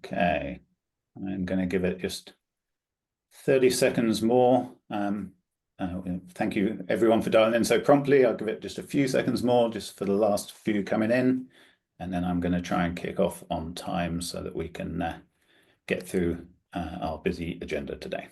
Okay, I'm going to give it just 30 seconds more. Thank you everyone for dialing in so promptly. I'll give it just a few seconds more just for the last few coming in, and then I'm going to try and kick off on time so that we can get through our busy agenda today.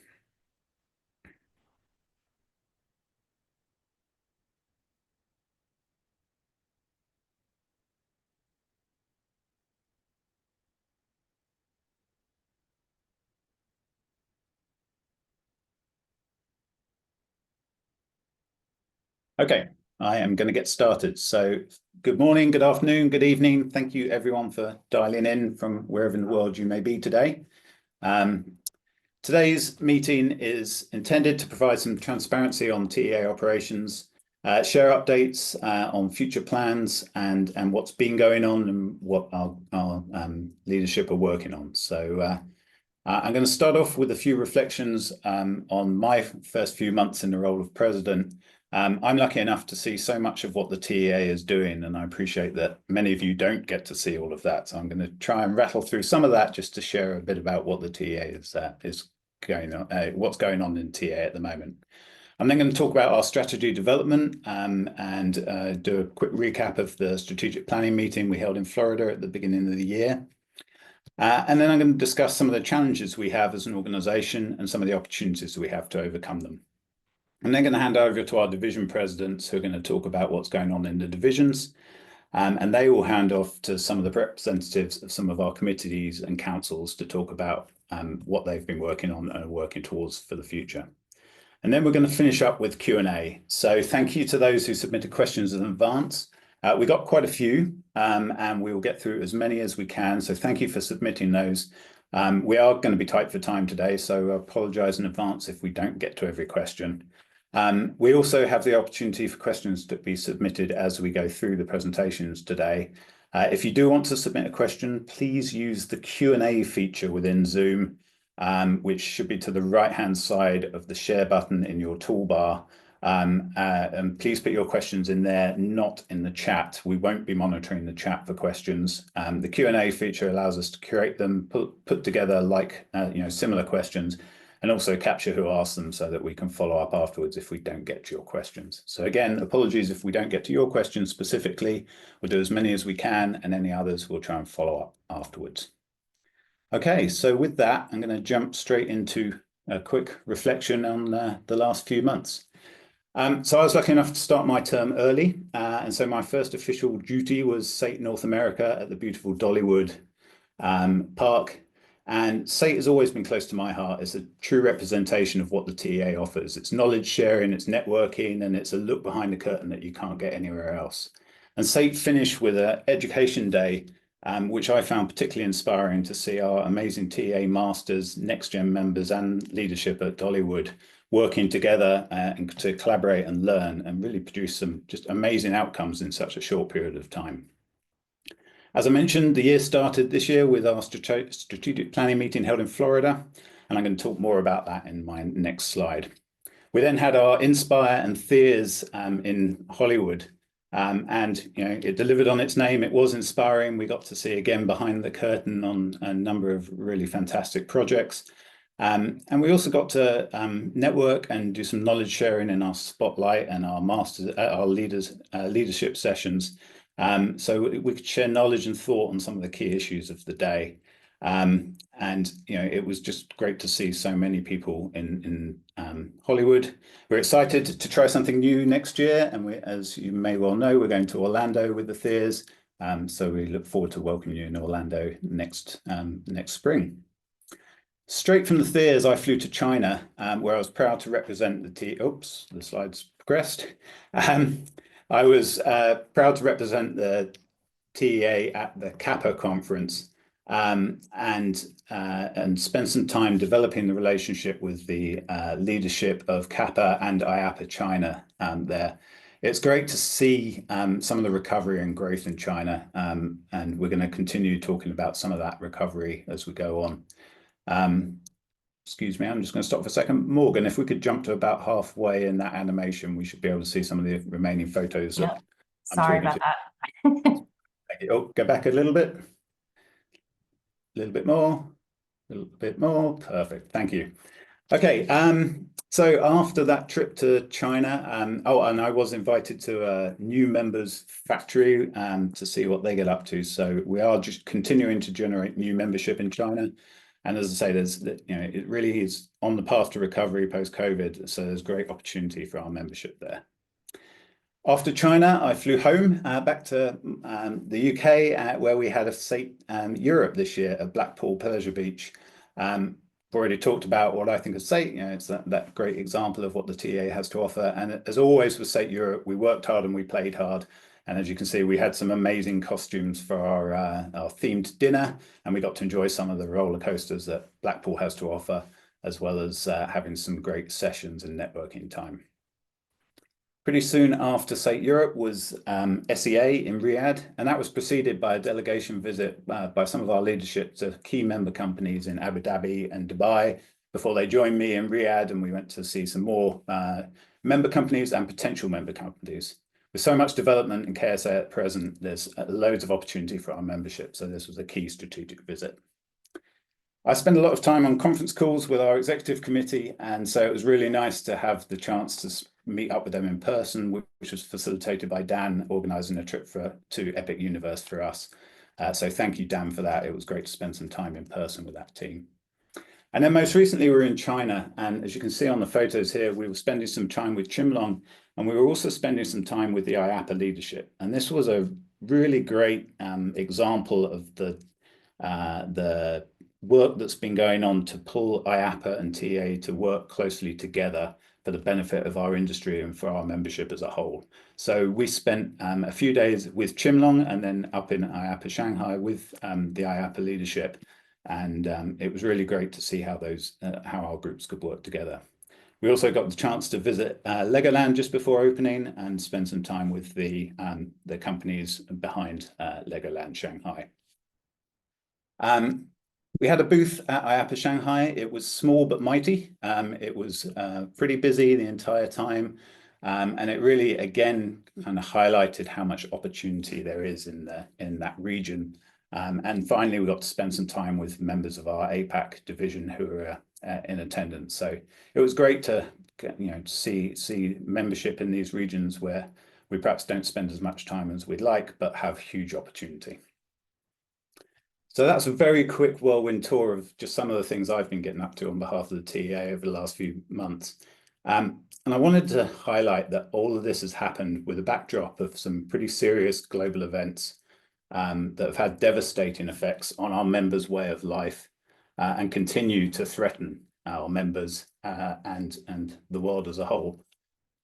Okay, I am going to get started. So good morning, good afternoon, good evening. Thank you everyone for dialing in from wherever in the world you may be today. Today's meeting is intended to provide some transparency on TEA operations, share updates on future plans and what's been going on and what our leadership are working on. So I'm going to start off with a few reflections on my first few months in the role of president. I'm lucky enough to see so much of what the TEA is doing, and I appreciate that many of you don't get to see all of that. So I'm going to try and rattle through some of that just to share a bit about what the TEA is going on, what's going on in TEA at the moment. I'm then going to talk about our strategy development and do a quick recap of the strategic planning meeting we held in Florida at the beginning of the year. And then I'm going to discuss some of the challenges we have as an organization and some of the opportunities we have to overcome them. I'm then going to hand over to our division presidents who are going to talk about what's going on in the divisions. And they will hand off to some of the representatives of some of our committees and councils to talk about what they've been working on and are working towards for the future. And then we're going to finish up with Q&A. So thank you to those who submitted questions in advance. We got quite a few and we will get through as many as we can. So thank you for submitting those. We are going to be tight for time today, so I apologize in advance if we don't get to every question. We also have the opportunity for questions to be submitted as we go through the presentations today. If you do want to submit a question, please use the Q&A feature within Zoom, which should be to the right-hand side of the share button in your toolbar. And please put your questions in there, not in the chat. We won't be monitoring the chat for questions. The Q&A feature allows us to curate them, put together like similar questions, and also capture who asked them so that we can follow up afterwards if we don't get to your questions. So again, apologies if we don't get to your questions specifically. We'll do as many as we can, and any others we'll try and follow up afterwards. Okay, so with that, I'm going to jump straight into a quick reflection on the last few months. So I was lucky enough to start my term early, and so my first official duty was SAIT North America at the beautiful Dollywood Park. And SAIT has always been close to my heart. It's a true representation of what the TEA offers. It's knowledge sharing, it's networking, and it's a look behind the curtain that you can't get anywhere else. And SAIT finished with an education day, which I found particularly inspiring to see our amazing TEA masters, next-gen members and leadership at Dollywood working together and to collaborate and learn and really produce some just amazing outcomes in such a short period of time. As I mentioned, the year started this year with our strategic planning meeting held in Florida, and I'm going to talk more about that in my next slide. We then had our Inspire and Theas in Hollywood, and it delivered on its name. It was inspiring. We got to see again behind the curtain on a number of really fantastic projects. And we also got to network and do some knowledge sharing in our spotlight and our leadership sessions. So we could share knowledge and thought on some of the key issues of the day. And it was just great to see so many people in Hollywood. We're excited to try something new next year, and as you may well know, we're going to Orlando with the Theas. So we look forward to welcoming you in Orlando next spring. Straight from the Theas, I flew to China, where I was proud to represent the the slides progressed. I was proud to represent the TEA at the CAPA conference and spend some time developing the relationship with the leadership of CAPA and IAPA China there. It's great to see some of the recovery and growth in China, and we're going to continue talking about some of that recovery as we go on. Excuse me, I'm just going to stop for a second. Morgan, if we could jump to about halfway in that animation, we should be able to see some of the remaining photos. Yep. Sorry about that. Oh, go back a little bit. little bit more, a little bit more. Perfect. Thank you. Okay. So after that trip to China, and I was invited to a new members factory to see what they get up to. So we are just continuing to generate new membership in China. And as I say, it really is on the path to recovery post-COVID. So there's great opportunity for our membership there. After China, I flew home back to the UK, where we had a SAIT Europe this year at Blackpool Pleasure Beach. Already talked about what I think of SAIT. It's that great example of what the TA has to offer. And as always with SAIT Europe, we worked hard and we played hard. And as you can see, we had some amazing costumes for our themed dinner, and we got to enjoy some of the roller coasters that Blackpool has to offer, as well as having some great sessions and networking time. Pretty soon after SAIT Europe was SEA in Riyadh, and that was preceded by a delegation visit by some of our leadership to key member companies in Abu Dhabi and Dubai before they joined me in Riyadh, and we went to see some more member companies and potential member companies. With so much development in KSA at present, there's loads of opportunity for our membership, so this was a key strategic visit. I spend a lot of time on conference calls with our executive committee, and so it was really nice to have the chance to meet up with them in person, which was facilitated by Dan organising a trip to Epic Universe for us. So thank you, Dan, for that. It was great to spend some time in person with that team. And then most recently we were in China, and as you can see on the photos here, we were spending some time with Chimlong, and we were also spending some time with the IAAPA leadership. And this was a really great example of the work that's been going on to pull IAAPA and TA to work closely together for the benefit of our industry and for our membership as a whole. So we spent a few days with Chimlong and then up in IAAPA Shanghai with the IAAPA leadership. And it was really great to see how our groups could work together. We also got the chance to visit Legoland just before opening and spend some time with the companies behind Legoland Shanghai. We had a booth at IAAPA Shanghai. It was small but mighty. It was pretty busy the entire time. And it really, again, kind of highlighted how much opportunity there is in that region. And finally, we got to spend some time with members of our APAC division who were in attendance. So it was great to see membership in these regions where we perhaps don't spend as much time as we'd like, but have huge opportunity. So that's a very quick whirlwind tour of just some of the things I've been getting up to on behalf of the TEA over the last few months. And I wanted to highlight that all of this has happened with a backdrop of some pretty serious global events that have had devastating effects on our members' way of life and continue to threaten our members and the world as a whole.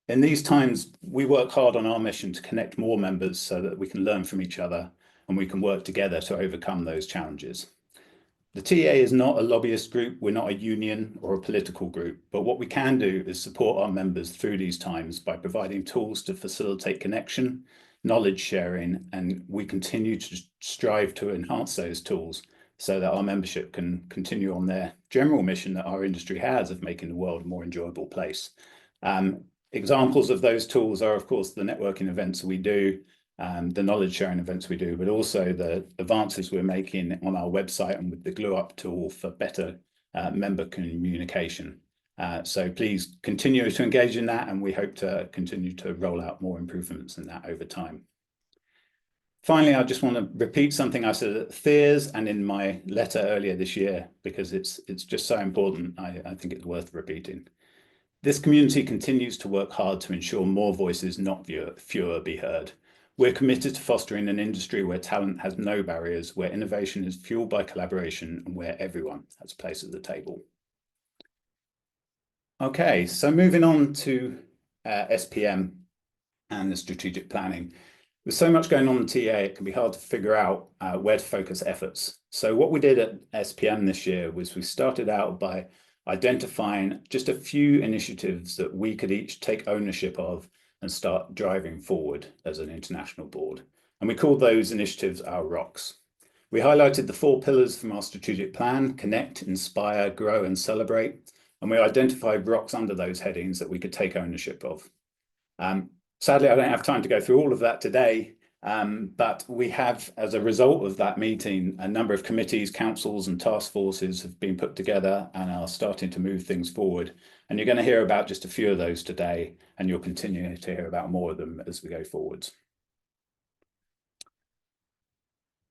In these times, we work hard on our mission to connect more members so that we can learn from each other and we can work together to overcome those challenges. The TEA is not a lobbyist group, we're not a union or a political group, but what we can do is support our members through these times by providing tools to facilitate connection, knowledge sharing, and we continue to strive to enhance those tools so that our membership can continue on their general mission that our industry has of making the world a more enjoyable place. Examples of those tools are, of course, the networking events we do, the knowledge sharing events we do, but also the advances we're making on our website and with the GlueUp tool for better member communication. So please continue to engage in that, and we hope to continue to roll out more improvements in that over time. Finally, I just want to repeat something I said at Thiers and in my letter earlier this year, because it's just so important. I think it's worth repeating. This community continues to work hard to ensure more voices, not fewer, be heard. We're committed to fostering an industry where talent has no barriers, where innovation is fueled by collaboration, and where everyone has a place at the table. Okay, so moving on to SPM and the strategic planning. With so much going on in TA, it can be hard to figure out where to focus efforts. So what we did at SPM this year was we started out by identifying just a few initiatives that we could each take ownership of and start driving forward as an international board. And we called those initiatives our ROCs. We highlighted the 4 pillars from our strategic plan: connect, inspire, grow, and celebrate. And we identified ROCs under those headings that we could take ownership of. Sadly, I don't have time to go through all of that today, But we have, as a result of that meeting, a number of committees, councils and task forces have been put together and are starting to move things forward. And you're going to hear about just a few of those today, and you'll continue to hear about more of them as we go forwards.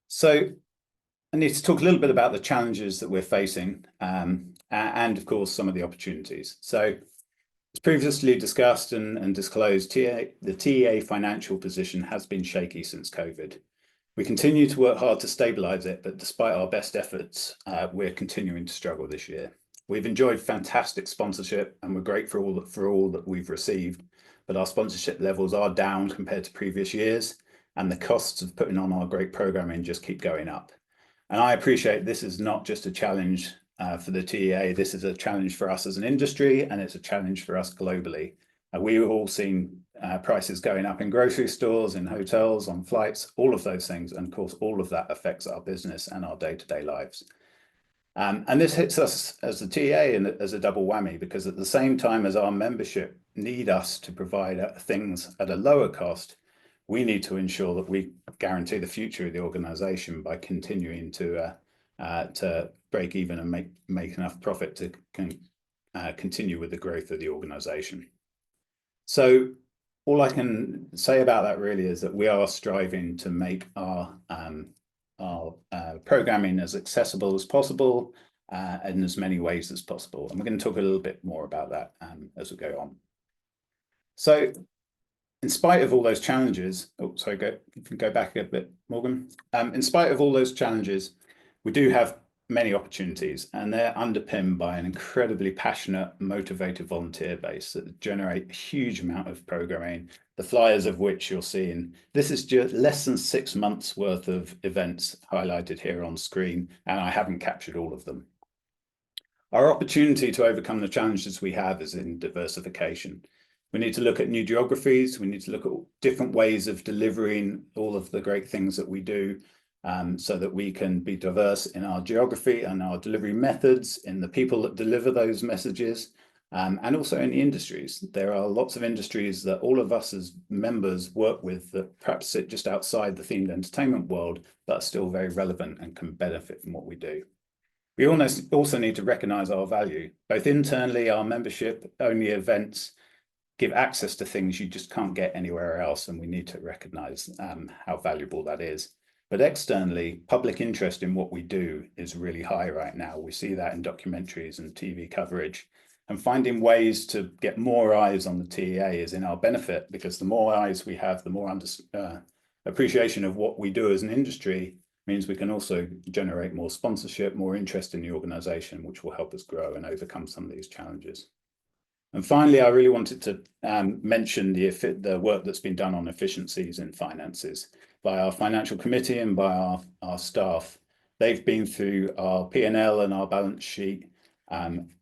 So I need to talk a little bit about the challenges that we're facing, and of course, some of the opportunities. So as previously discussed and disclosed, the TEA financial position has been shaky since COVID. We continue to work hard to stabilise it, but despite our best efforts, we're continuing to struggle this year. We've enjoyed fantastic sponsorship and we're grateful for all that we've received, but our sponsorship levels are down compared to previous years, and the costs of putting on our great programming just keep going up. And I appreciate this is not just a challenge for the TEA, this is a challenge for us as an industry, and it's a challenge for us globally. We've all seen prices going up in grocery stores, in hotels, on flights, all of those things. And of course, all of that affects our business and our day-to-day lives. And this hits us as the TEA and as a double whammy, because at the same time as our membership need us to provide things at a lower cost, we need to ensure that we guarantee the future of the organisation by continuing to break even and make enough profit to continue with the growth of the organisation. So all I can say about that really is that we are striving to make our programming as accessible as possible in as many ways as possible. And we're going to talk a little bit more about that as we go on. So in spite of all those challenges, go back a bit, Morgan. In spite of all those challenges, we do have many opportunities, and they're underpinned by an incredibly passionate, motivated volunteer base that generate a huge amount of programming, the flyers of which you're seeing. This is just less than 6 months worth of events highlighted here on screen, and I haven't captured all of them. Our opportunity to overcome the challenges we have is in diversification. We need to look at new geographies. We need to look at different ways of delivering all of the great things that we do, so that we can be diverse in our geography and our delivery methods, in the people that deliver those messages, and also in the industries. There are lots of industries that all of us as members work with that perhaps sit just outside the themed entertainment world, but are still very relevant and can benefit from what we do. We also need to recognise our value. Both internally, our membership-only events give access to things you just can't get anywhere else, and we need to recognise how valuable that is. But externally, public interest in what we do is really high right now. We see that in documentaries and TV coverage, and finding ways to get more eyes on the TEA is in our benefit, because the more eyes we have, the more appreciation of what we do as an industry means we can also generate more sponsorship, more interest in the organisation, which will help us grow and overcome some of these challenges. And finally, I really wanted to mention the work that's been done on efficiencies in finances by our financial committee and by our staff. They've been through our P&L and our balance sheet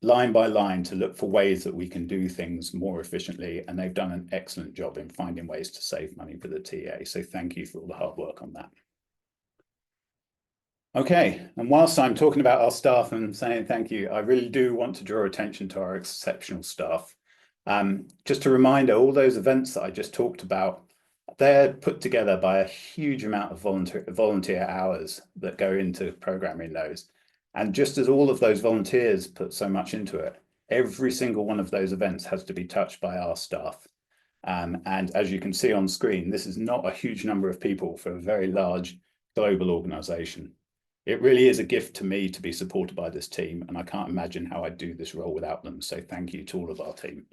line by line to look for ways that we can do things more efficiently, and they've done an excellent job in finding ways to save money for the TEA. So thank you for all the hard work on that. Okay, and whilst I'm talking about our staff and saying thank you, I really do want to draw attention to our exceptional staff. Just a reminder, all those events that I just talked about, they're put together by a huge amount of volunteer hours that go into programming those. And just as all of those volunteers put so much into it, every single one of those events has to be touched by our staff. And as you can see on screen, this is not a huge number of people for a very large global organization. It really is a gift to me to be supported by this team, and I can't imagine how I'd do this role without them. So thank you to all of our team.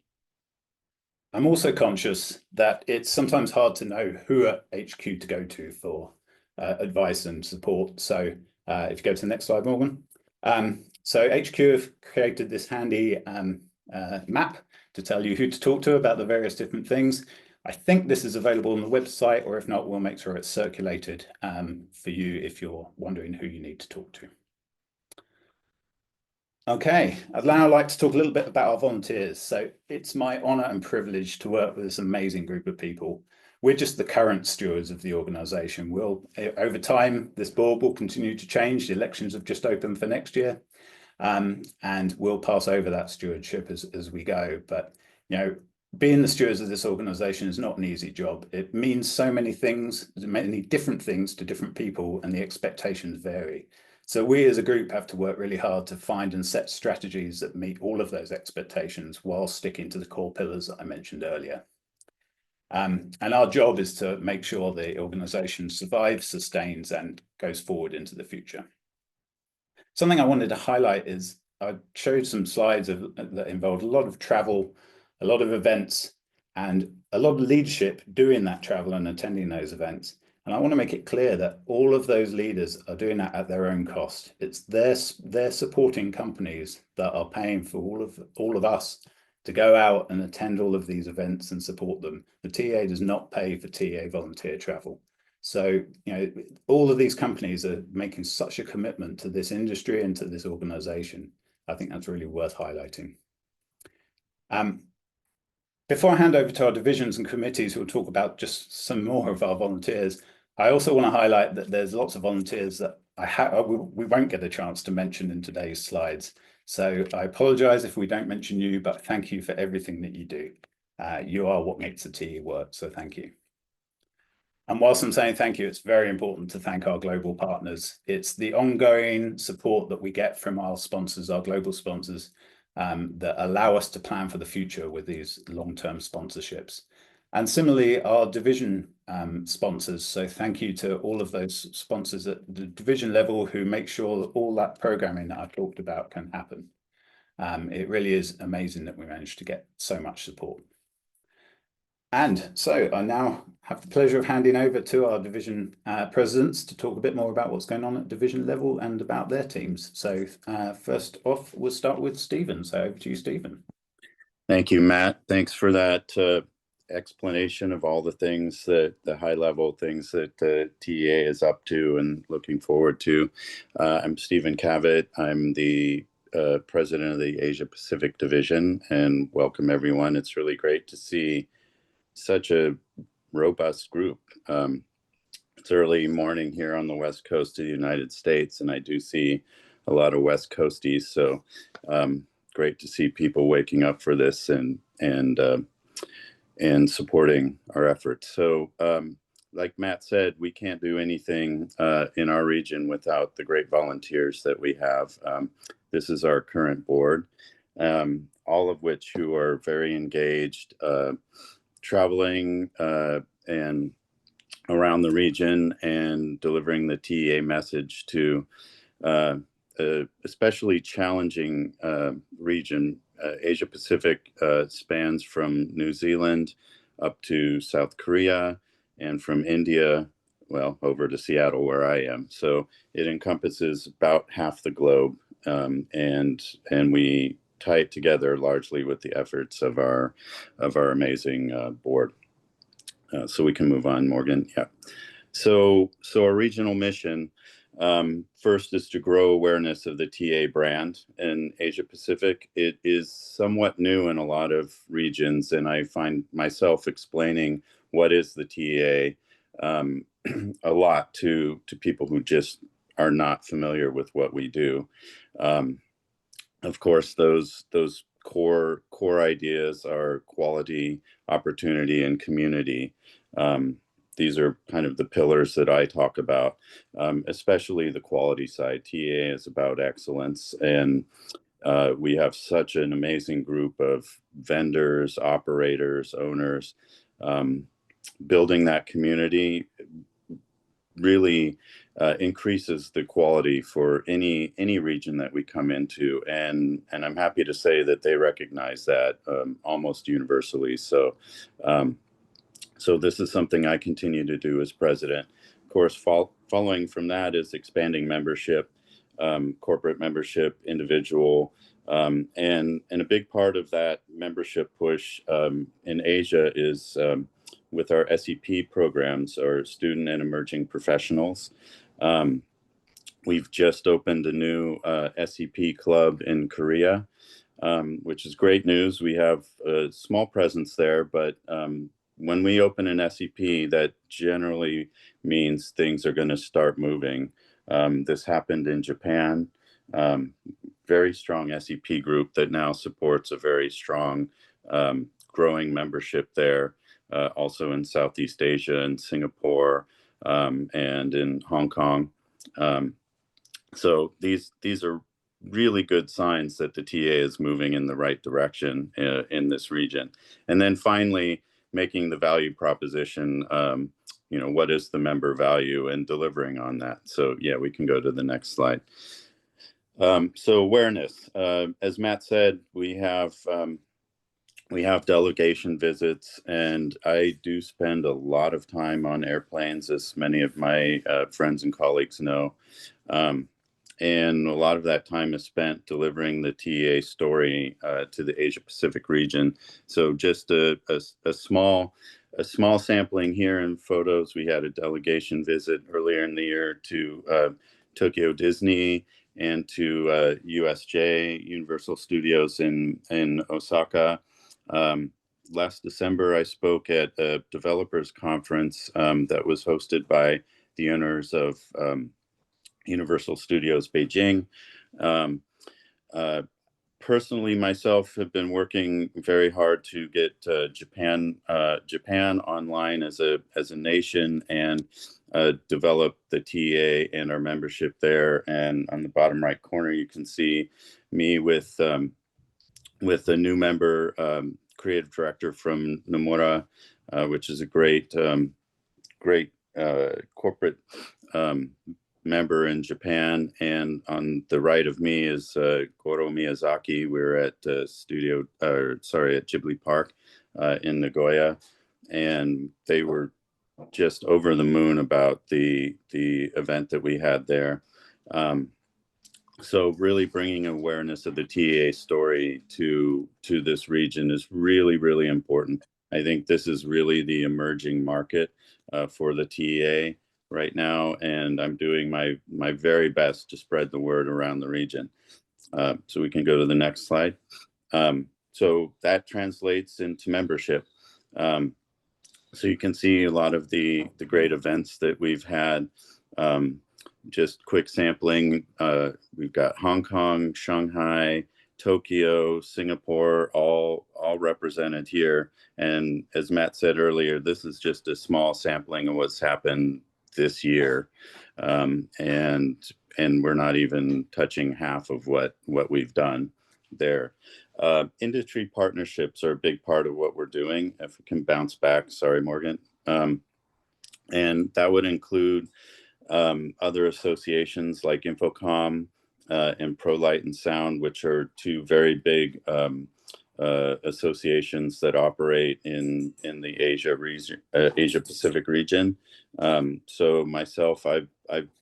I'm also conscious that it's sometimes hard to know who at HQ to go to for advice and support. So if you go to the next slide, Morgan. So HQ have created this handy map to tell you who to talk to about the various different things. I think this is available on the website, or if not, we'll make sure it's circulated for you if you're wondering who you need to talk to. Okay, I'd now like to talk a little bit about our volunteers. So it's my honour and privilege to work with this amazing group of people. We're just the current stewards of the organisation. Over time, this board will continue to change. The elections have just opened for next year, and we'll pass over that stewardship as we go. But being the stewards of this organization is not an easy job. It means so many things, many different things to different people, and the expectations vary. So we as a group have to work really hard to find and set strategies that meet all of those expectations while sticking to the core pillars that I mentioned earlier. And our job is to make sure the organization survives, sustains, and goes forward into the future. Something I wanted to highlight is I showed some slides that involved a lot of travel, a lot of events, and a lot of leadership doing that travel and attending those events. And I want to make it clear that all of those leaders are doing that at their own cost. It's their supporting companies that are paying for all of us to go out and attend all of these events and support them. The TA does not pay for TA volunteer travel. So, all of these companies are making such a commitment to this industry and to this organization. I think that's really worth highlighting. Before I hand over to our divisions and committees who will talk about just some more of our volunteers, I also want to highlight that there's lots of volunteers that we won't get a chance to mention in today's slides. So I apologize if we don't mention you, but thank you for everything that you do. You are what makes the TA work, so thank you. And whilst I'm saying thank you, it's very important to thank our global partners. It's the ongoing support that we get from our sponsors, our global sponsors, that allow us to plan for the future with these long-term sponsorships. And similarly, our division sponsors. So thank you to all of those sponsors at the division level who make sure that all that programming that I've talked about can happen. It really is amazing that we managed to get so much support. And so I now have the pleasure of handing over to our division presidents to talk a bit more about what's going on at division level and about their teams. So first off, we'll start with Stephen. So over to you, Stephen. Thank you, Matt. Thanks for that explanation of all the things the high level things that the TA is up to and looking forward to. I'm Stephen Cavett. I'm the president of the Asia Pacific Division, and welcome everyone. It's really great to see such a robust group. It's early morning here on the West Coast of the United States, and I do see a lot of West Coasties. So great to see people waking up for this and supporting our efforts. So like Matt said, we can't do anything in our region without the great volunteers that we have. This is our current board, all of which who are very engaged, traveling and around the region and delivering the TA message to especially challenging region. Asia Pacific spans from New Zealand up to South Korea and from India, well, over to Seattle where I am. So it encompasses about half the globe, and we tie it together largely with the efforts of our amazing board. So we can move on, Morgan. Yeah. So our regional mission first is to grow awareness of the TA brand in Asia Pacific. It is somewhat new in a lot of regions, and I find myself explaining what is the TA a lot to people who just are not familiar with what we do. Of course, those core ideas are quality, opportunity, and community. These are kind of the pillars that I talk about, especially the quality side. TA is about excellence, and we have such an amazing group of vendors, operators, owners. Building that community really increases the quality for any region that we come into, and I'm happy to say that they recognize that almost universally. So this is something I continue to do as president. Of course, following from that is expanding membership, corporate membership, individual, and a big part of that membership push in Asia is with our SEP programs, or Student and Emerging Professionals. We've just opened a new SEP club in Korea, which is great news. We have a small presence there, but when we open an SEP, that generally means things are going to start moving. This happened in Japan. Very strong SEP group that now supports a very strong growing membership there, also in Southeast Asia and Singapore, and in Hong Kong. So these are really good signs that the TA is moving in the right direction in this region. And then finally, making the value proposition, what is the member value, and delivering on that. So yeah, we can go to the next slide. So awareness, as Matt said, we have delegation visits, and I do spend a lot of time on airplanes, as many of my friends and colleagues know. And a lot of that time is spent delivering the TEA story to the Asia Pacific region. So just a small sampling here in photos. We had a delegation visit earlier in the year to Tokyo Disney and to USJ, Universal Studios in Osaka. Last December, I spoke at a developers conference that was hosted by the owners of Universal Studios Beijing. Personally, myself, have been working very hard to get Japan online as a nation, and develop the TA and our membership there. And on the bottom right corner, you can see me with a new member, creative director from Nomura, which is a great corporate member in Japan. And on the right of me is Goro Miyazaki. We're at Ghibli Park in Nagoya, and they were just over the moon about the event that we had there. So really bringing awareness of the TEA story to this region is really, really important. I think this is really the emerging market for the TEA right now, and I'm doing my very best to spread the word around the region. So we can go to the next slide. So that translates into membership. So you can see a lot of the great events that we've had. Just quick sampling. We've got Hong Kong, Shanghai, Tokyo, Singapore, all represented here. And as Matt said earlier, this is just a small sampling of what's happened this year, and we're not even touching half of what we've done there. Industry partnerships are a big part of what we're doing. If we can bounce back, sorry, Morgan. And that would include other associations like Infocom and Pro Light and Sound, which are two very big associations that operate in the Asia Pacific region. So myself, I've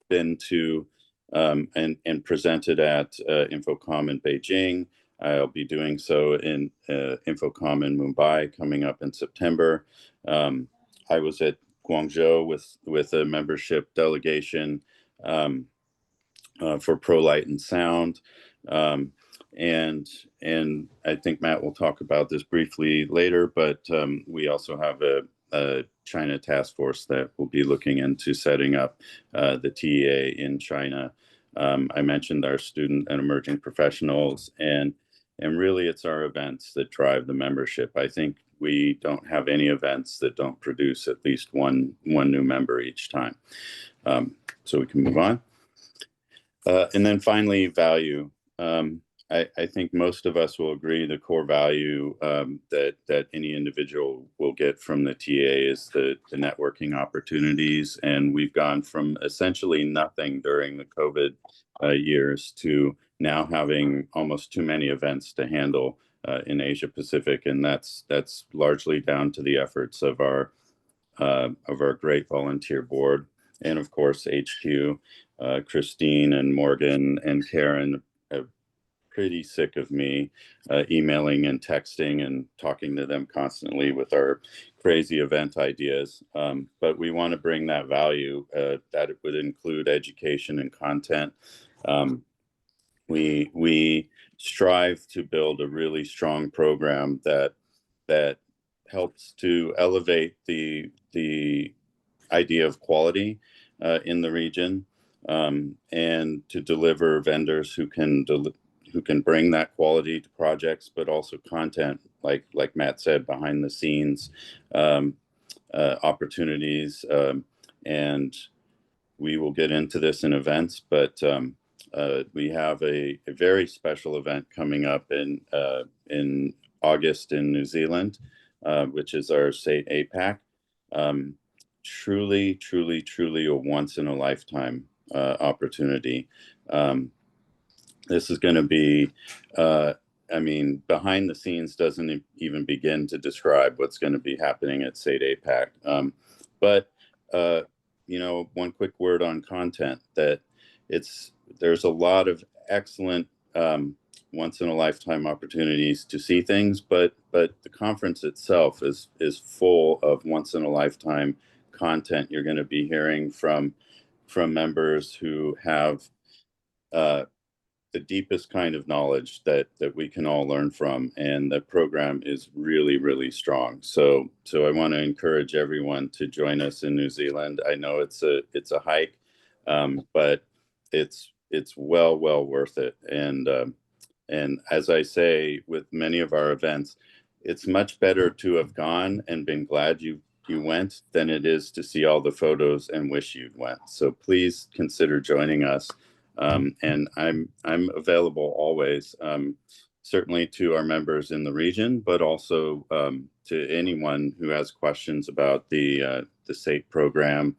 been to and presented at Infocom in Beijing. I'll be doing so in Infocom in Mumbai coming up in September. I was at Guangzhou with a membership delegation for Pro Light and Sound. And I think Matt will talk about this briefly later, but we also have a China task force that will be looking into setting up the TEA in China. I mentioned our student and emerging professionals, and really it's our events that drive the membership. I think we don't have any events that don't produce at least one new member each time. So we can move on. And then finally, value. I think most of us will agree the core value that any individual will get from the TA is the networking opportunities. And we've gone from essentially nothing during the COVID years to now having almost too many events to handle in Asia Pacific. And that's largely down to the efforts of our great volunteer board. And of course, HQ, Christine and Morgan and Karen are pretty sick of me emailing and texting and talking to them constantly with our crazy event ideas. But we want to bring that value that it would include education and content. We strive to build a really strong program that helps to elevate the idea of quality in the region, and to deliver vendors who can bring that quality to projects, but also content like Matt said, behind the scenes opportunities, and we will get into this in events, but we have a very special event coming up in August in New Zealand, which is our SAIT APAC. Truly, truly, truly a once in a lifetime opportunity. This is going to be, I mean, behind the scenes doesn't even begin to describe what's going to be happening at SAIT APAC. But you know, one quick word on content, that there's a lot of excellent once in a lifetime opportunities to see things, but the conference itself is full of once in a lifetime content. You're going to be hearing from members who have the deepest kind of knowledge that we can all learn from, and the program is really, really strong. So I want to encourage everyone to join us in New Zealand. I know it's a hike, but it's well worth it. And as I say with many of our events, it's much better to have gone and been glad you went than it is to see all the photos and wish you'd went. So please consider joining us. And I'm available always, certainly to our members in the region, but also to anyone who has questions about the SAIT program.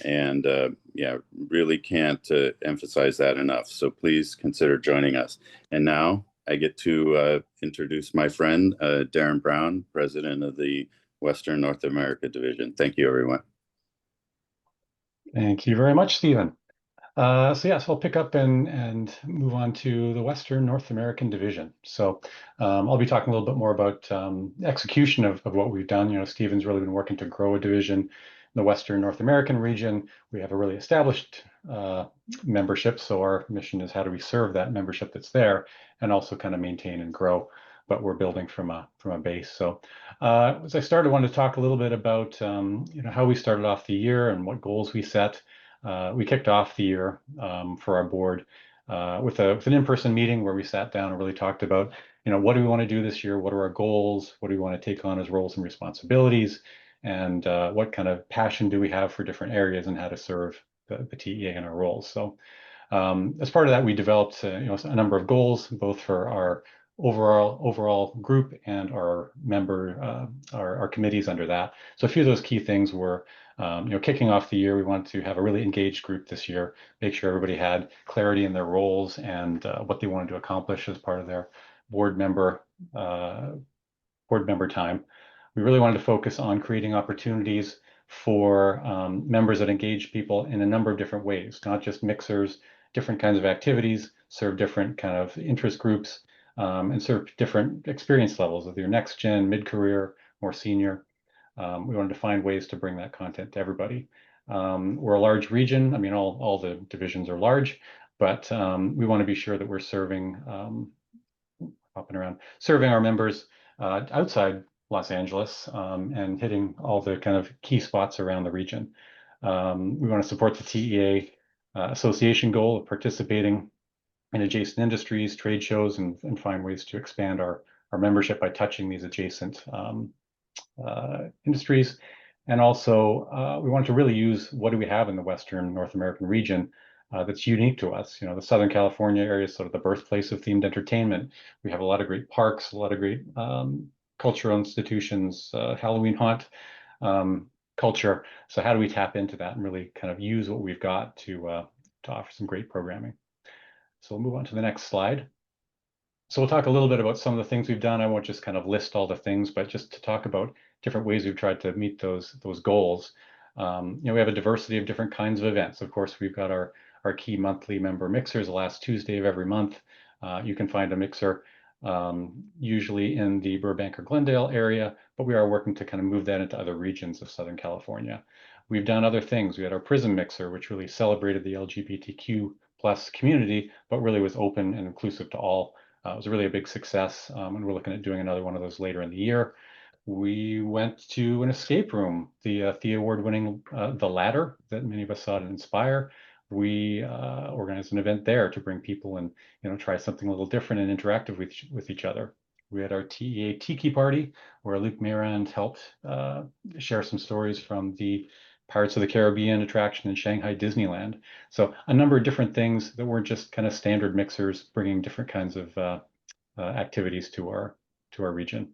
And yeah, really can't emphasize that enough. So please consider joining us. And now I get to introduce my friend, Darren Brown, president of the Western North America Division. Thank you, everyone. Thank you very much, Stephen. So yes, we'll pick up and move on to the Western North American Division. So I'll be talking a little bit more about execution of what we've done. You know, Stephen's really been working to grow a division in the Western North American region. We have a really established membership. So our mission is how do we serve that membership that's there and also kind of maintain and grow, but we're building from a base. So as I started, I wanted to talk a little bit about you know, how we started off the year and what goals we set. We kicked off the year for our board with an in-person meeting where we sat down and really talked about, you know, what do we want to do this year? What are our goals? What do we want to take on as roles and responsibilities? And what kind of passion do we have for different areas and how to serve the TEA in our roles? So as part of that, we developed you know, a number of goals, both for our overall group and our member, our committees under that. So a few of those key things were, you know, kicking off the year, we wanted to have a really engaged group this year, make sure everybody had clarity in their roles and what they wanted to accomplish as part of their board member time. We really wanted to focus on creating opportunities for members that engage people in a number of different ways, not just mixers, different kinds of activities, serve different kind of interest groups, and serve different experience levels, whether you're next gen, mid-career, or senior. We wanted to find ways to bring that content to everybody. We're a large region. I mean, all the divisions are large, but we want to be sure that we're serving serving our members outside Los Angeles and hitting all the kind of key spots around the region. We want to support the TEA association goal of participating in adjacent industries, trade shows, and find ways to expand our membership by touching these adjacent industries. And also, we want to really use what do we have in the Western North American region that's unique to us. You know, the Southern California area is sort of the birthplace of themed entertainment. We have a lot of great parks, a lot of great cultural institutions, Halloween haunt culture. So how do we tap into that and really kind of use what we've got to offer some great programming? So we'll move on to the next slide. So we'll talk a little bit about some of the things we've done. I won't just kind of list all the things, but just to talk about different ways we've tried to meet those goals. You know, we have a diversity of different kinds of events. Of course, we've got our key monthly member mixers the last Tuesday of every month. You can find a mixer usually in the Burbank or Glendale area, but we are working to kind of move that into other regions of Southern California. We've done other things. We had our Prism mixer, which really celebrated the LGBTQ+ community, but really was open and inclusive to all. It was really a big success, and we're looking at doing another one of those later in the year. We went to an escape room, the THEA award-winning The Ladder that many of us saw at Inspire. We organized an event there to bring people and, you know, try something a little different and interactive with each other. we had our TEA Tiki Party, where Luc Meyrand helped share some stories from the Pirates of the Caribbean attraction in Shanghai Disneyland. So a number of different things that weren't just kind of standard mixers, bringing different kinds of activities to our region.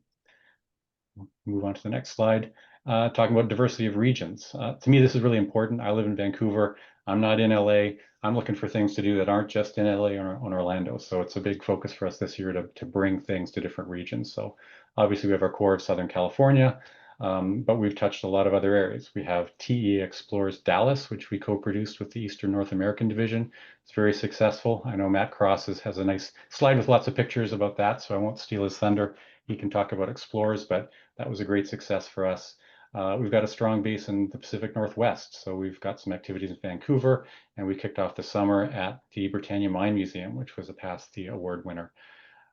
Move on to the next slide. Talking about diversity of regions. To me, this is really important. I live in Vancouver. I'm not in LA. I'm looking for things to do that aren't just in LA or on Orlando. So it's a big focus for us this year to bring things to different regions. So obviously we have our core of Southern California, but we've touched a lot of other areas. We have TEA Explores Dallas, which we co-produced with the Eastern North American Division. It's very successful. I know Matt Cross has a nice slide with lots of pictures about that, so I won't steal his thunder. He can talk about Explores, but that was a great success for us. We've got a strong base in the Pacific Northwest, so we've got some activities in Vancouver, and we kicked off the summer at the Britannia Mine Museum, which was a PASTE award winner.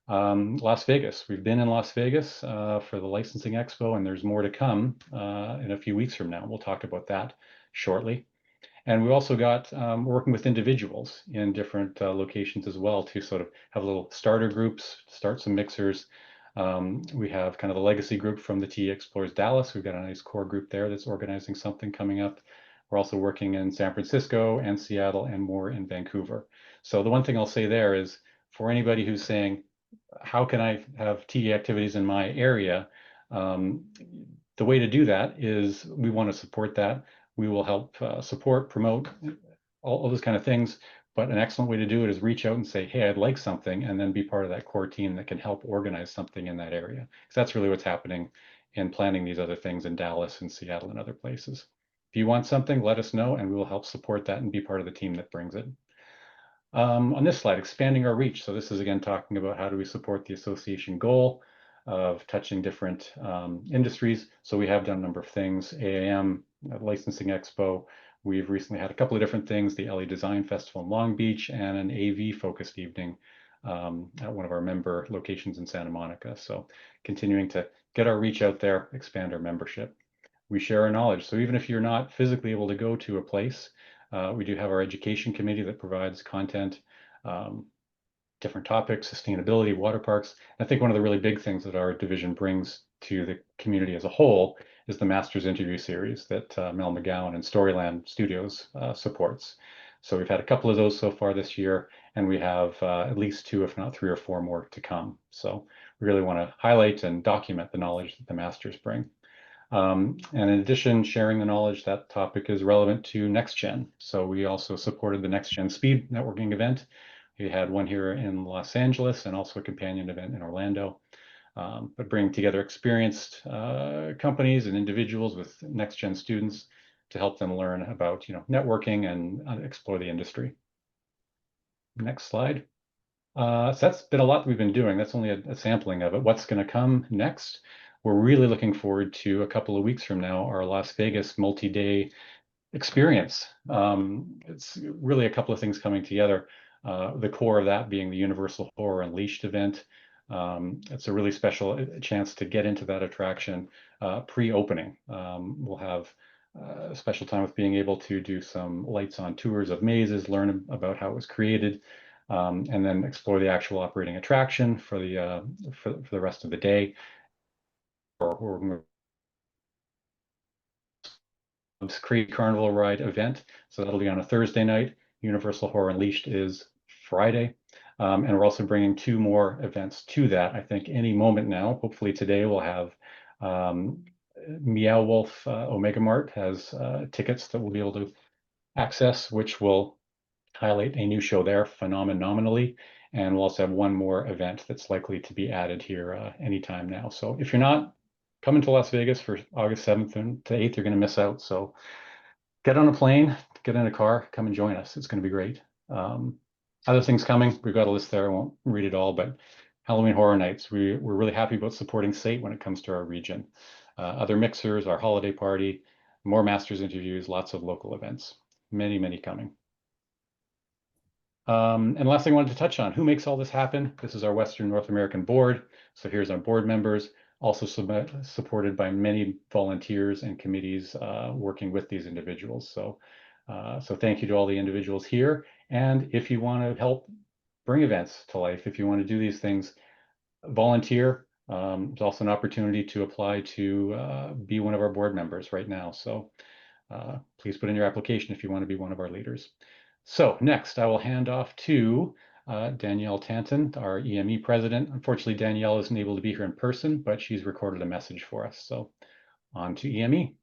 Las Vegas, we've been in Las Vegas for the Licensing Expo, and there's more to come in a few weeks from now. We'll talk about that shortly. And we also got working with individuals in different locations as well to sort of have little starter groups, start some mixers. We have kind of the legacy group from the TEA Explores Dallas. We've got a nice core group there that's organizing something coming up. We're also working in San Francisco and Seattle and more in Vancouver. So the one thing I'll say there is for anybody who's saying, how can I have TEA activities in my area? The way to do that is we want to support that. We will help support, promote, all those kind of things. But an excellent way to do it is reach out and say, hey, I'd like something, and then be part of that core team that can help organize something in that area. Because that's really what's happening in planning these other things in Dallas and Seattle and other places. If you want something, let us know, and we will help support that and be part of the team that brings it. On this slide, expanding our reach. So this is again talking about how do we support the association goal of touching different industries. So we have done a number of things, AAM, Licensing Expo. We've recently had a couple of different things, the LA Design Festival in Long Beach and an AV focused evening at one of our member locations in Santa Monica. So continuing to get our reach out there, expand our membership. We share our knowledge. So even if you're not physically able to go to a place, we do have our education committee that provides content, different topics, sustainability, water parks. I think one of the really big things that our division brings to the community as a whole is the Masters interview series that Mel McGowan and Storyland Studios supports. So we've had a couple of those so far this year, and we have at least 2, if not 3 or 4 more to come. So we really want to highlight and document the knowledge that the Masters bring. And in addition, sharing the knowledge, that topic is relevant to NextGen. So we also supported the NextGen Speed Networking event. We had one here in Los Angeles and also a companion event in Orlando. But bringing together experienced companies and individuals with NextGen students to help them learn about networking and explore the industry. Next slide. So that's been a lot that we've been doing. That's only a sampling of it. What's going to come next? We're really looking forward to a couple of weeks from now, our Las Vegas multi-day experience. It's really a couple of things coming together. The core of that being the Universal Horror Unleashed event. It's a really special chance to get into that attraction pre-opening. We'll have a special time with being able to do some lights on tours of mazes, learn about how it was created, and then explore the actual operating attraction for the rest of the day. Create Carnival Ride event. So that'll be on a Thursday night. Universal Horror Unleashed is Friday. And we're also bringing 2 more events to that. I think any moment now, hopefully today, we'll have Meow Wolf Omega Mart has tickets that we'll be able to access, which will highlight a new show there, Phenomenally. And we'll also have 1 more event that's likely to be added here anytime now. So if you're not coming to Las Vegas for August 7th to 8th, you're going to miss out. So get on a plane, get in a car, come and join us. It's going to be great. Other things coming, we've got a list there. I won't read it all, but Halloween Horror Nights. We're really happy about supporting SAIT when it comes to our region. Other mixers, our holiday party, more Masters interviews, lots of local events. Many, many coming. And last thing I wanted to touch on, who makes all this happen? This is our Western North American board. So here's our board members, also supported by many volunteers and committees working with these individuals. So thank you to all the individuals here. And if you want to help bring events to life, if you want to do these things, volunteer, There's also an opportunity to apply to be one of our board members right now. So please put in your application if you want to be one of our leaders. So next, I will hand off to Danielle Tanton, our EME president. Unfortunately, Danielle isn't able to be here in person, but she's recorded a message for us. So on to EME.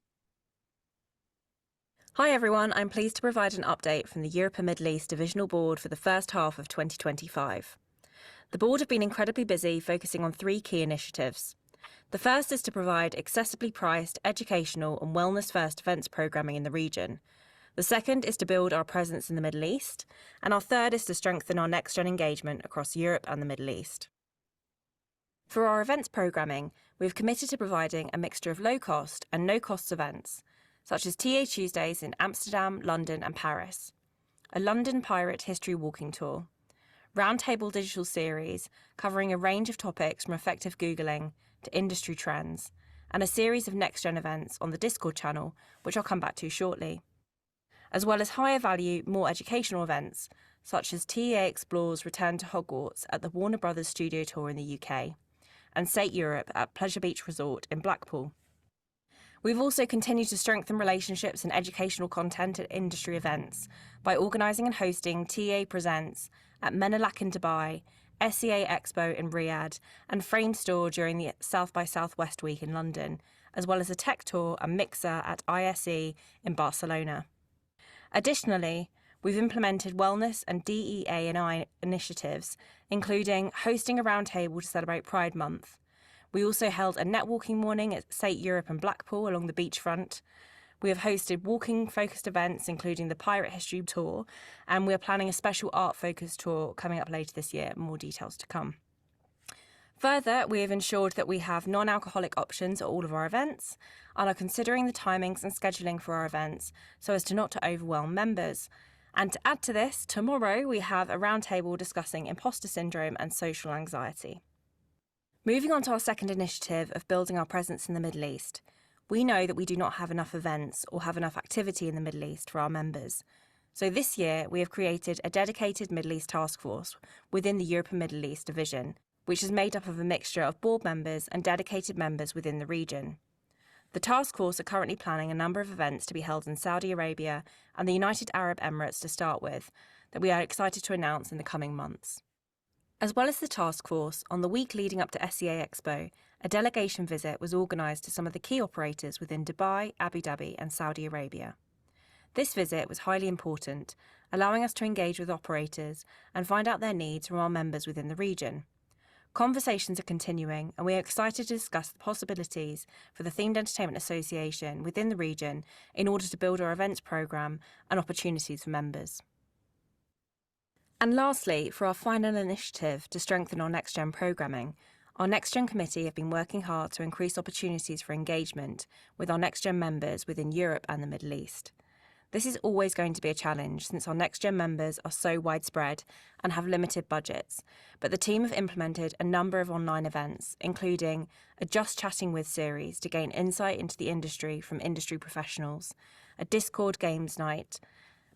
Hi everyone, I'm pleased to provide an update from the Europe and Middle East Divisional Board for the first half of 2025. The board have been incredibly busy focusing on 3 key initiatives. The first is to provide accessibly priced, educational and wellness-first events programming in the region. The second is to build our presence in the Middle East, and our third is to strengthen our next-gen engagement across Europe and the Middle East. For our events programming, we've committed to providing a mixture of low-cost and no-cost events, such as TA Tuesdays in Amsterdam, London and Paris, a London Pirate History Walking Tour, roundtable digital series covering a range of topics from effective Googling to industry trends, and a series of next-gen events on the Discord channel, which I'll come back to shortly, as well as higher value, more educational events, such as TEA Explores Return to Hogwarts at the Warner Brothers Studio Tour in the UK, and SATE Europe at Pleasure Beach Resort in Blackpool. We've also continued to strengthen relationships and educational content at industry events by organising and hosting TEA Presents at Menelac in Dubai, SEA Expo in Riyadh, and Frame Store during the South by Southwest Week in London, as well as a tech tour and mixer at ISE in Barcelona. Additionally, we've implemented wellness and DEA&I initiatives, including hosting a roundtable to celebrate Pride Month. We also held a networking morning at SATE Europe and Blackpool along the beachfront. We have hosted walking-focused events, including the Pirate History Tour, and we are planning a special art-focused tour coming up later this year. More details to come. Further, we have ensured that we have non-alcoholic options at all of our events and are considering the timings and scheduling for our events so as not to overwhelm members. And to add to this, tomorrow we have a roundtable discussing imposter syndrome and social anxiety. Moving on to our second initiative of building our presence in the Middle East, we know that we do not have enough events or have enough activity in the Middle East for our members. So this year, we have created a dedicated Middle East task force within the Europe and Middle East division, which is made up of a mixture of board members and dedicated members within the region. The task force are currently planning a number of events to be held in Saudi Arabia and the United Arab Emirates to start with, that we are excited to announce in the coming months. As well as the task force, on the week leading up to SEA Expo, a delegation visit was organised to some of the key operators within Dubai, Abu Dhabi and Saudi Arabia. This visit was highly important, allowing us to engage with operators and find out their needs from our members within the region. Conversations are continuing, and we are excited to discuss the possibilities for the Themed Entertainment Association within the region in order to build our events programme and opportunities for members. And lastly, for our final initiative to strengthen our next-gen programming, our next-gen committee have been working hard to increase opportunities for engagement with our next-gen members within Europe and the Middle East. This is always going to be a challenge since our next-gen members are so widespread and have limited budgets, but the team have implemented a number of online events, including a Just Chatting With series to gain insight into the industry from industry professionals, a Discord Games Night,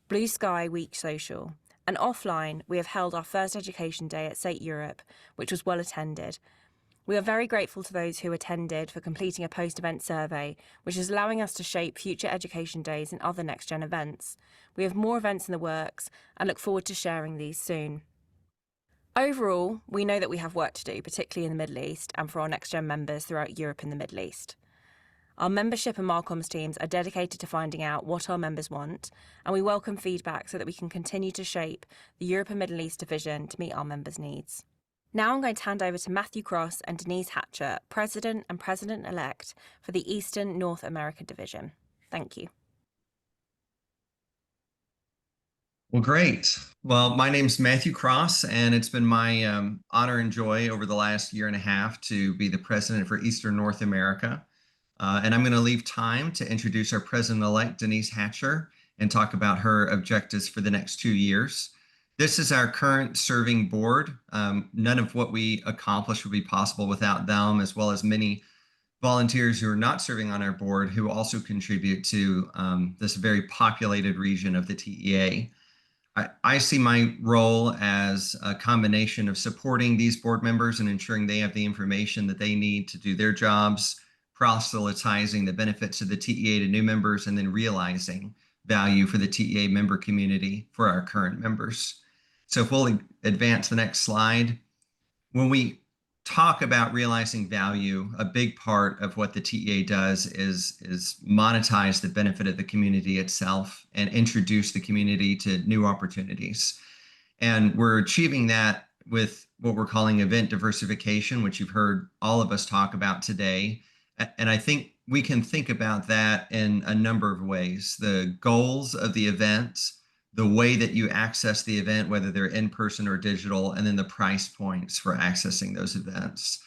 Blue Sky Week Social, and offline, we have held our first education day at SATE Europe, which was well attended. We are very grateful to those who attended for completing a post-event survey, which is allowing us to shape future education days and other next-gen events. We have more events in the works and look forward to sharing these soon. Overall, we know that we have work to do, particularly in the Middle East and for our next-gen members throughout Europe and the Middle East. Our membership and Marcoms teams are dedicated to finding out what our members want, and we welcome feedback so that we can continue to shape the Europe and Middle East division to meet our members' needs. Now I'm going to hand over to Matthew Cross and Denise Hatcher, President and President-elect for the Eastern North America Division. Thank you. Well, great. Well, my name's Matthew Cross, and it's been my honor and joy over the last year and a half to be the president for Eastern North America. And I'm going to leave time to introduce our president-elect, Denise Hatcher, and talk about her objectives for the next 2 years. This is our current serving board. None of what we accomplish would be possible without them, as well as many volunteers who are not serving on our board who also contribute to this very populated region of the TEA. I see my role as a combination of supporting these board members and ensuring they have the information that they need to do their jobs, proselytizing the benefits of the TEA to new members, and then realizing value for the TEA member community for our current members. So if we'll advance the next slide. When we talk about realizing value, a big part of what the TEA does is monetize the benefit of the community itself and introduce the community to new opportunities. And we're achieving that with what we're calling event diversification, which you've heard all of us talk about today. And I think we can think about that in a number of ways. The goals of the event, the way that you access the event, whether they're in person or digital, and then the price points for accessing those events.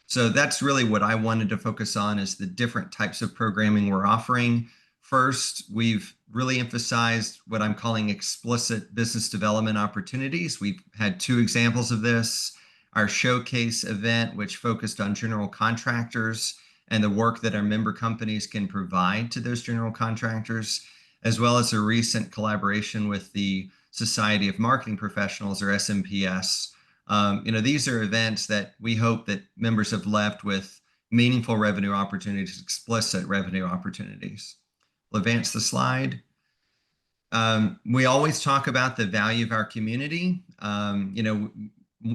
So that's really what I wanted to focus on, is the different types of programming we're offering. First, we've really emphasized what I'm calling explicit business development opportunities. We've had 2 examples of this. Our showcase event, which focused on general contractors and the work that our member companies can provide to those general contractors, as well as a recent collaboration with the Society of Marketing Professionals, or SMPS. These are events that we hope that members have left with meaningful revenue opportunities, explicit revenue opportunities. We'll advance the slide. We always talk about the value of our community.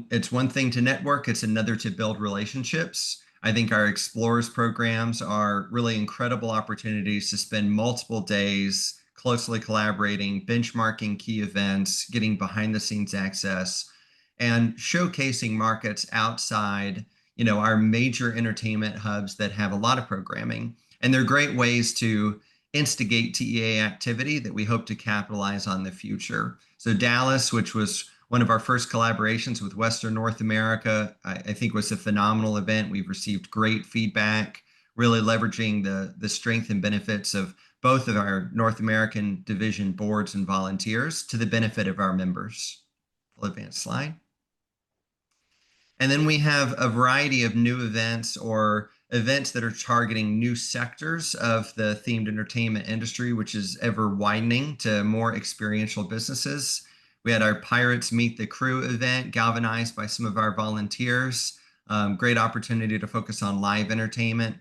It's one thing to network, it's another to build relationships. I think our Explorers programs are really incredible opportunities to spend multiple days closely collaborating, benchmarking key events, getting behind the scenes access, and showcasing markets outside, our major entertainment hubs that have a lot of programming. And they're great ways to instigate TEA activity that we hope to capitalize on in the future. So Dallas, which was one of our first collaborations with Western North America, I think was a phenomenal event. We've received great feedback, really leveraging the strength and benefits of both of our North American division boards and volunteers to the benefit of our members. We'll advance slide. And then we have a variety of new events or events that are targeting new sectors of the themed entertainment industry, which is ever widening to more experiential businesses. We had our Pirates Meet the Crew event, galvanized by some of our volunteers. Great opportunity to focus on live entertainment.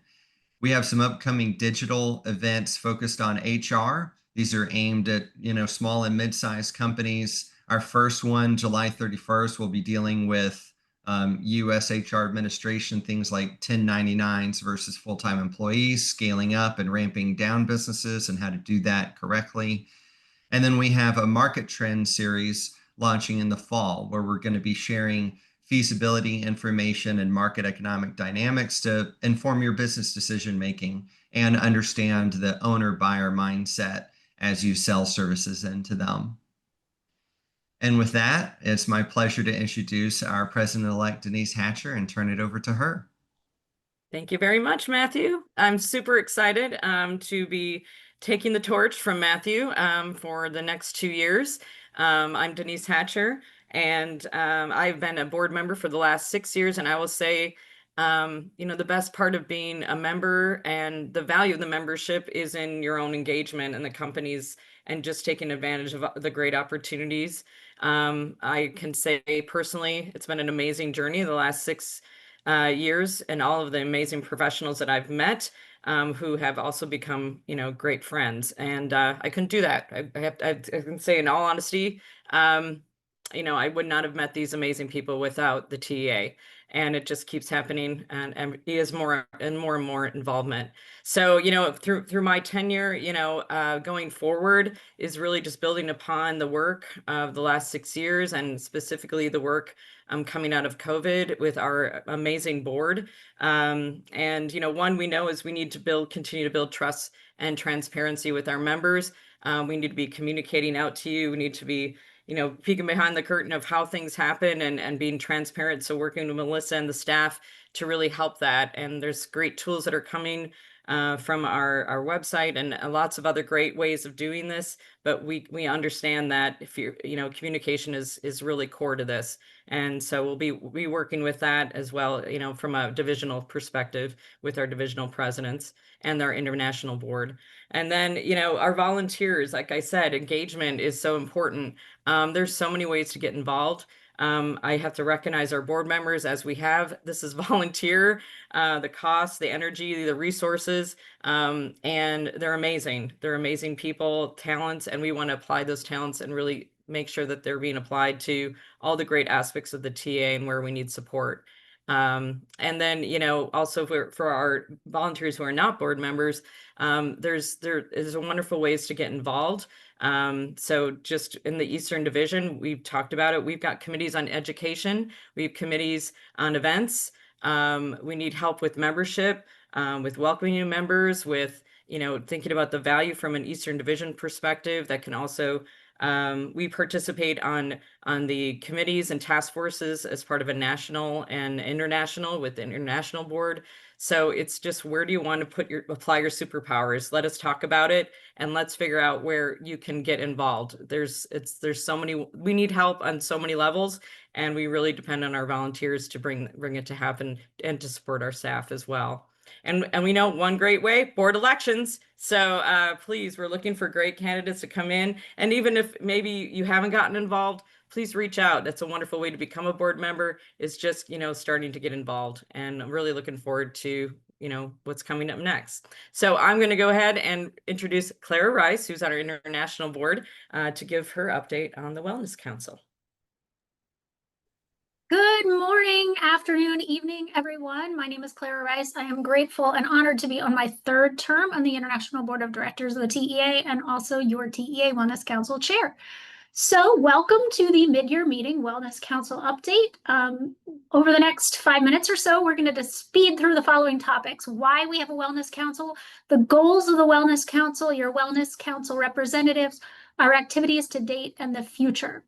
We have some upcoming digital events focused on HR. These are aimed at small and mid-sized companies. Our first one, July 31st, will be dealing with U.S. HR administration, things like 1099s versus full-time employees, scaling up and ramping down businesses and how to do that correctly. And then we have a market trend series launching in the fall, where we're going to be sharing feasibility information and market economic dynamics to inform your business decision making and understand the owner-buyer mindset as you sell services into them. And with that, it's my pleasure to introduce our President-elect Denise Hatcher and turn it over to her. Thank you very much, Matthew. I'm super excited to be taking the torch from Matthew for the next 2 years. I'm Denise Hatcher, and I've been a board member for the last 6 years, and I will say, the best part of being a member and the value of the membership is in your own engagement in the companies and just taking advantage of the great opportunities. I can say personally, it's been an amazing journey the last 6 years, and all of the amazing professionals that I've met who have also become, great friends. And I couldn't do that. I can say in all honesty, I would not have met these amazing people without the TEA. And it just keeps happening, and is more and more involvement. So, through my tenure, going forward is really just building upon the work of the last 6 years, and specifically the work coming out of COVID with our amazing board. And, one we know is we need to continue to build trust and transparency with our members. We need to be communicating out to you. We need to be peeking behind the curtain of how things happen and being transparent. So working with Melissa and the staff to really help that. And there's great tools that are coming from our website and lots of other great ways of doing this. But we understand that if communication is really core to this. And so we'll be working with that as well, from a divisional perspective with our divisional presidents and our international board. And then, you know, our volunteers, like I said, engagement is so important. There's so many ways to get involved. I have to recognize our board members as we have. This is volunteer, the cost, the energy, the resources, and they're amazing. They're amazing people, talents, and we want to apply those talents and really make sure that they're being applied to all the great aspects of the TA and where we need support. And then, you know, also for our volunteers who are not board members, there is a wonderful ways to get involved. So just in the Eastern Division, we've talked about it. We've got committees on education. We have committees on events. We need help with membership, with welcoming new members, with, you know, thinking about the value from an Eastern Division perspective. That can also, we participate on the committees and task forces as part of a national and international with the international board. So it's just, where do you want to apply your superpowers? Let us talk about it, and let's figure out where you can get involved. There's so many, we need help on so many levels, and we really depend on our volunteers to bring it to happen and to support our staff as well. And we know one great way, board elections. So please, we're looking for great candidates to come in. And even if maybe you haven't gotten involved, please reach out. That's a wonderful way to become a board member, is just, you know, starting to get involved. And I'm really looking forward to, you know, what's coming up next. So I'm going to go ahead and introduce Clara Rice, who's on our international board, to give her update on the Wellness Council. Good morning, afternoon, evening, everyone. My name is Clara Rice. I am grateful and honored to be on my third term on the International Board of Directors of the TEA, and also your TEA Wellness Council Chair. So welcome to the mid-year meeting Wellness Council update. Over the next 5 minutes or so, we're going to speed through the following topics: why we have a Wellness Council, the goals of the Wellness Council, your Wellness Council representatives, our activities to date, and the future.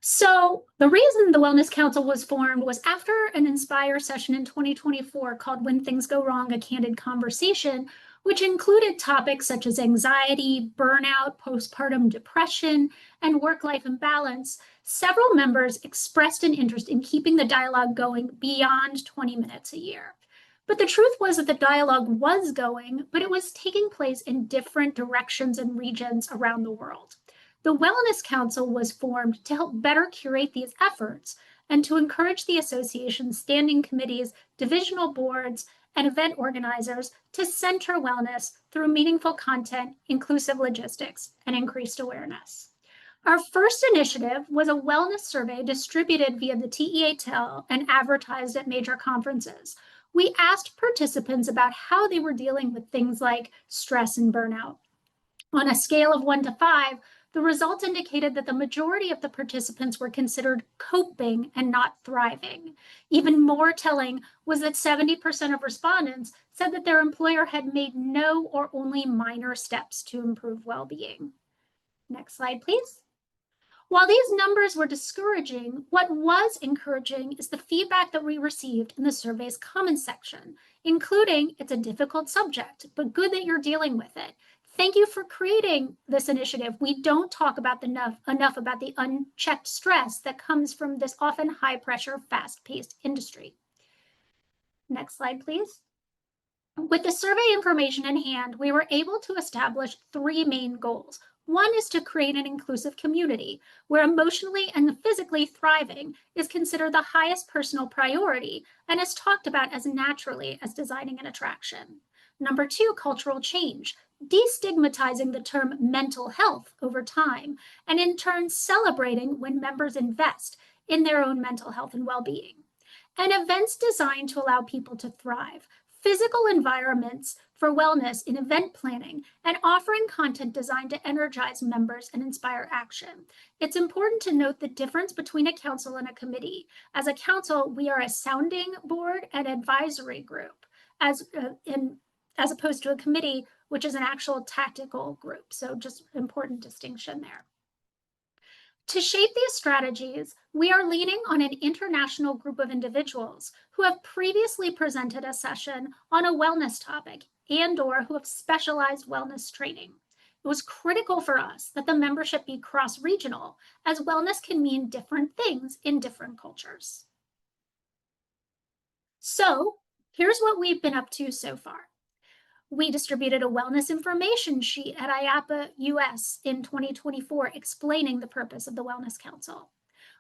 So the reason the Wellness Council was formed was after an Inspire session in 2024 called When Things Go Wrong, A Candid Conversation, which included topics such as anxiety, burnout, postpartum depression, and work-life imbalance. Several members expressed an interest in keeping the dialogue going beyond 20 minutes a year. But the truth was that the dialogue was going, but it was taking place in different directions and regions around the world. The Wellness Council was formed to help better curate these efforts and to encourage the association's standing committees, divisional boards, and event organizers to center wellness through meaningful content, inclusive logistics, and increased awareness. Our first initiative was a wellness survey distributed via the TEA Tel and advertised at major conferences. We asked participants about how they were dealing with things like stress and burnout. On a scale of 1 to 5, the results indicated that the majority of the participants were considered coping and not thriving. Even more telling was that 70% of respondents said that their employer had made no or only minor steps to improve well-being. Next slide, please. While these numbers were discouraging, what was encouraging is the feedback that we received in the survey's comments section, including, "It's a difficult subject, but good that you're dealing with it. Thank you for creating this initiative. We don't talk about enough about the unchecked stress that comes from this often high-pressure, fast-paced industry." Next slide, please. With the survey information in hand, we were able to establish 3 main goals. One is to create an inclusive community where emotionally and physically thriving is considered the highest personal priority and is talked about as naturally as designing an attraction. Number 2, cultural change, destigmatizing the term mental health over time, and in turn celebrating when members invest in their own mental health and well-being. And events designed to allow people to thrive, physical environments for wellness in event planning, and offering content designed to energize members and inspire action. It's important to note the difference between a council and a committee. As a council, we are a sounding board and advisory group, as opposed to a committee, which is an actual tactical group. So just important distinction there. To shape these strategies, we are leaning on an international group of individuals who have previously presented a session on a wellness topic and/or who have specialized wellness training. It was critical for us that the membership be cross-regional, as wellness can mean different things in different cultures. So here's what we've been up to so far. We distributed a wellness information sheet at IAPA US in 2024 explaining the purpose of the Wellness Council.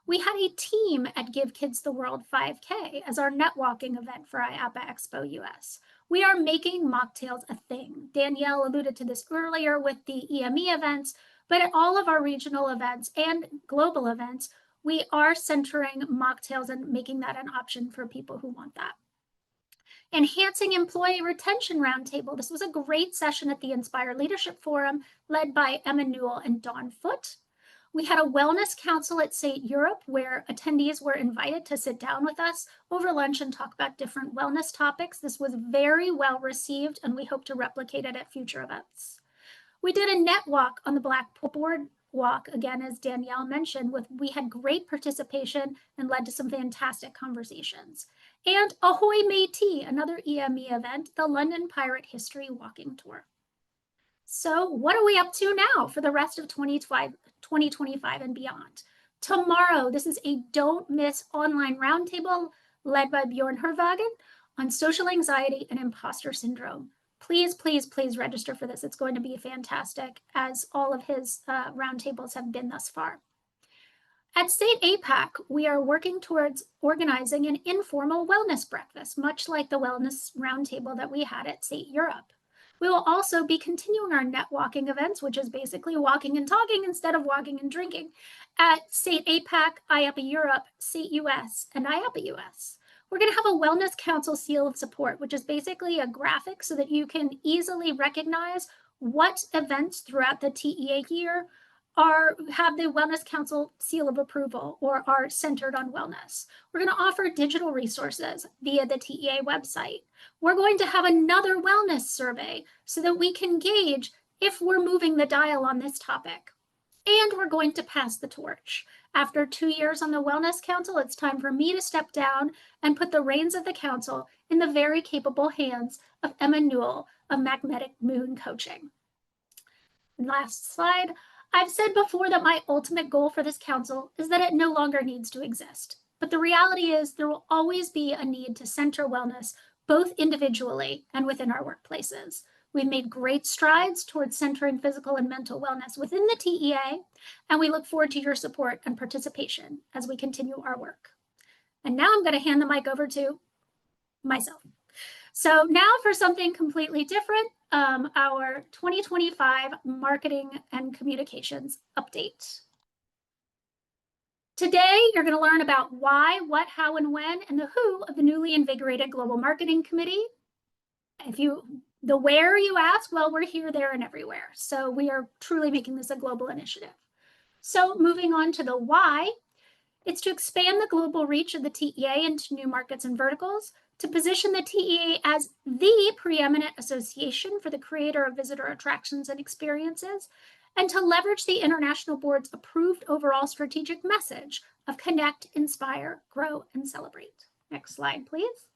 We had a team at Give Kids the World 5K as our netwalking event for IAPA Expo US. We are making mocktails a thing. Danielle alluded to this earlier with the EME events, but at all of our regional events and global events, we are centering mocktails and making that an option for people who want that. Enhancing Employee Retention Roundtable. This was a great session at the Inspire Leadership Forum led by Emma Newell and Dawn Foote. We had a wellness council at St. Europe where attendees were invited to sit down with us over lunch and talk about different wellness topics. This was very well received, and we hope to replicate it at future events. We did a net walk on the Blackpool Boardwalk, again, as Danielle mentioned, we had great participation and led to some fantastic conversations. And Ahoy Métis, another EME event, the London Pirate History Walking Tour. So what are we up to now for the rest of 2025 and beyond? Tomorrow, this is a don't miss online roundtable led by Bjorn Hervagen on social anxiety and imposter syndrome. Please, please, please register for this. It's going to be fantastic, as all of his roundtables have been thus far. At St. APAC, we are working towards organizing an informal wellness breakfast, much like the wellness roundtable that we had at St. Europe. We will also be continuing our netwalking events, which is basically walking and talking instead of walking and drinking, at St. APAC, IAPA Europe, St. US, and IAPA US. We're going to have a Wellness Council Seal of Support, which is basically a graphic so that you can easily recognize what events throughout the TEA year have the Wellness Council Seal of Approval or are centered on wellness. We're going to offer digital resources via the TEA website. We're going to have another wellness survey so that we can gauge if we're moving the dial on this topic. And we're going to pass the torch. After 2 years on the Wellness Council, it's time for me to step down and put the reins of the council in the very capable hands of Emma Newell of Magnetic Moon Coaching. Last slide. I've said before that my ultimate goal for this council is that it no longer needs to exist. But the reality is there will always be a need to center wellness both individually and within our workplaces. We've made great strides towards centering physical and mental wellness within the TEA, and we look forward to your support and participation as we continue our work. And now I'm going to hand the mic over to myself. So now for something completely different, our 2025 Marketing and Communications Update. Today, you're going to learn about why, what, how, and when, and the who of the newly invigorated Global Marketing Committee. The where you ask, well, we're here, there, and everywhere. So we are truly making this a global initiative. So moving on to the why, it's to expand the global reach of the TEA into new markets and verticals, to position the TEA as the preeminent association for the creator of visitor attractions and experiences, and to leverage the International Board's approved overall strategic message of connect, inspire, grow, and celebrate. Next slide, please.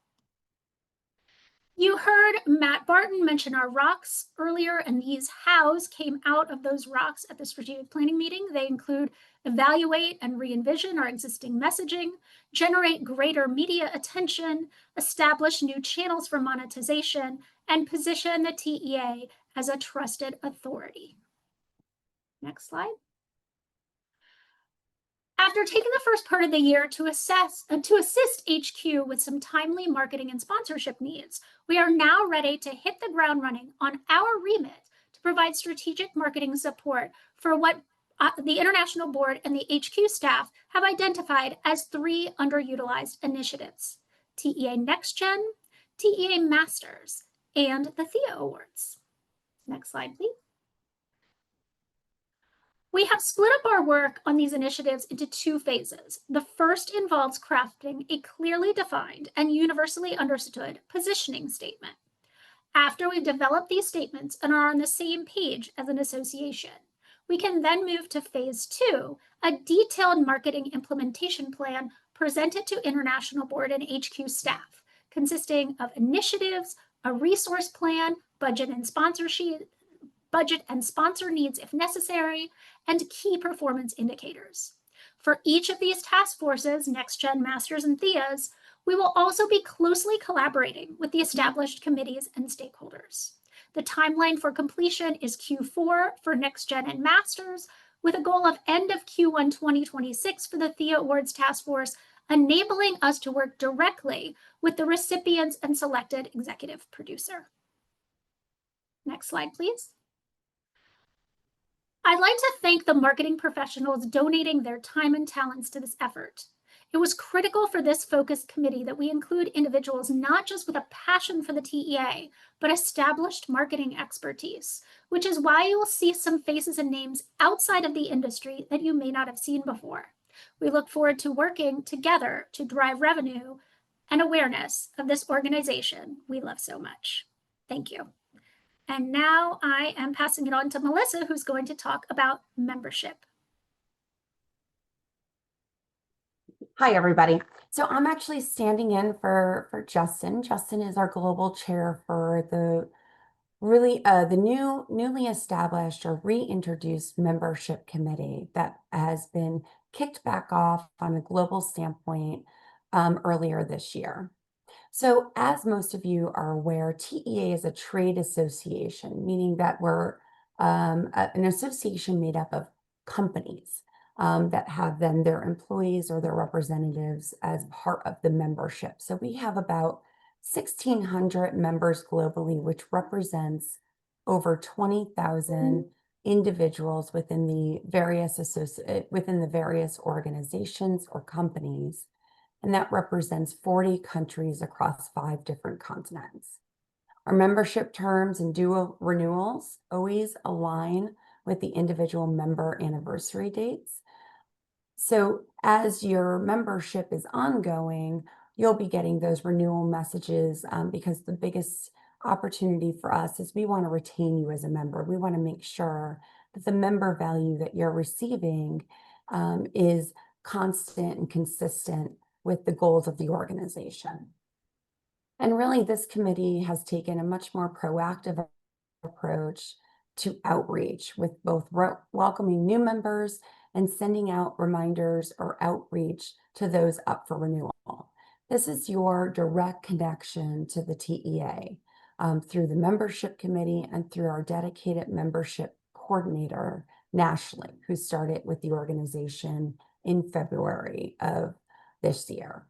You heard Matt Barton mention our rocks earlier, and these hows came out of those rocks at the strategic planning meeting. They include evaluate and re-envision our existing messaging, generate greater media attention, establish new channels for monetization, and position the TEA as a trusted authority. Next slide. After taking the first part of the year to assist HQ with some timely marketing and sponsorship needs, we are now ready to hit the ground running on our remit to provide strategic marketing support for what the International Board and the HQ staff have identified as 3 underutilized initiatives: TEA NextGen, TEA Masters, and the Thea Awards. Next slide, please. We have split up our work on these initiatives into 2 phases. The first involves crafting a clearly defined and universally understood positioning statement. After we've developed these statements and are on the same page as an association, we can then move to phase 2, a detailed marketing implementation plan presented to International Board and HQ staff, consisting of initiatives, a resource plan, budget and sponsor needs if necessary, and key performance indicators. For each of these task forces, NextGen, Masters, and Theas, we will also be closely collaborating with the established committees and stakeholders. The timeline for completion is Q4 for Next Gen and Masters, with a goal of end of Q1 2026 for the THEA Awards Task Force, enabling us to work directly with the recipients and selected executive producer. Next slide, please. I'd like to thank the marketing professionals donating their time and talents to this effort. It was critical for this focus committee that we include individuals not just with a passion for the TEA, but established marketing expertise, which is why you will see some faces and names outside of the industry that you may not have seen before. We look forward to working together to drive revenue and awareness of this organization we love so much. Thank you. And now I am passing it on to Melissa, who's going to talk about membership. Hi, everybody. So I'm actually standing in for Justin. Justin is our global chair for the newly established or reintroduced membership committee that has been kicked back off on a global standpoint earlier this year. So as most of you are aware, TEA is a trade association, meaning that we're an association made up of companies that have then their employees or their representatives as part of the membership. So we have about 1,600 members globally, which represents over 20,000 individuals within the various organizations or companies. And that represents 40 countries across 5 different continents. Our membership terms and dual renewals always align with the individual member anniversary dates. So as your membership is ongoing, you'll be getting those renewal messages because the biggest opportunity for us is we want to retain you as a member. We want to make sure that the member value that you're receiving is constant and consistent with the goals of the organization. And really, this committee has taken a much more proactive approach to outreach with both welcoming new members and sending out reminders or outreach to those up for renewal. This is your direct connection to the TEA through the membership committee and through our dedicated membership coordinator, Nashley, who started with the organization in February of this year.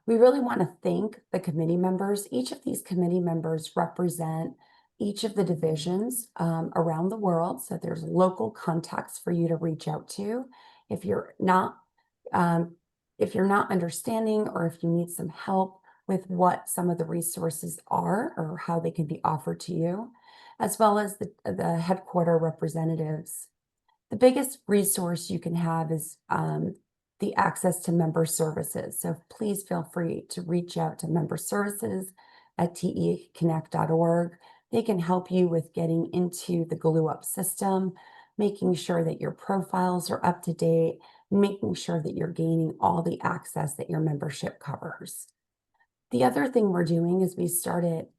We really want to thank the committee members. Each of these committee members represent each of the divisions around the world. So there's local contacts for you to reach out to. If you're not understanding or if you need some help with what some of the resources are or how they can be offered to you, as well as the headquarter representatives. The biggest resource you can have is the access to member services. So please feel free to reach out to member services at teaconnect.org. They can help you with getting into the GlueUp system, making sure that your profiles are up to date, making sure that you're gaining all the access that your membership covers. The other thing we're doing is we started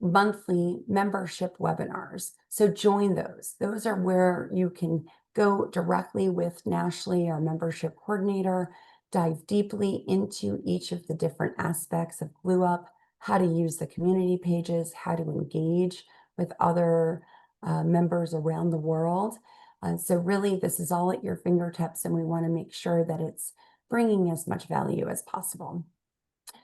monthly membership webinars. So join those. Those are where you can go directly with Nashley, our membership coordinator, dive deeply into each of the different aspects of GlueUp, how to use the community pages, how to engage with other members around the world. So really, this is all at your fingertips, and we want to make sure that it's bringing as much value as possible.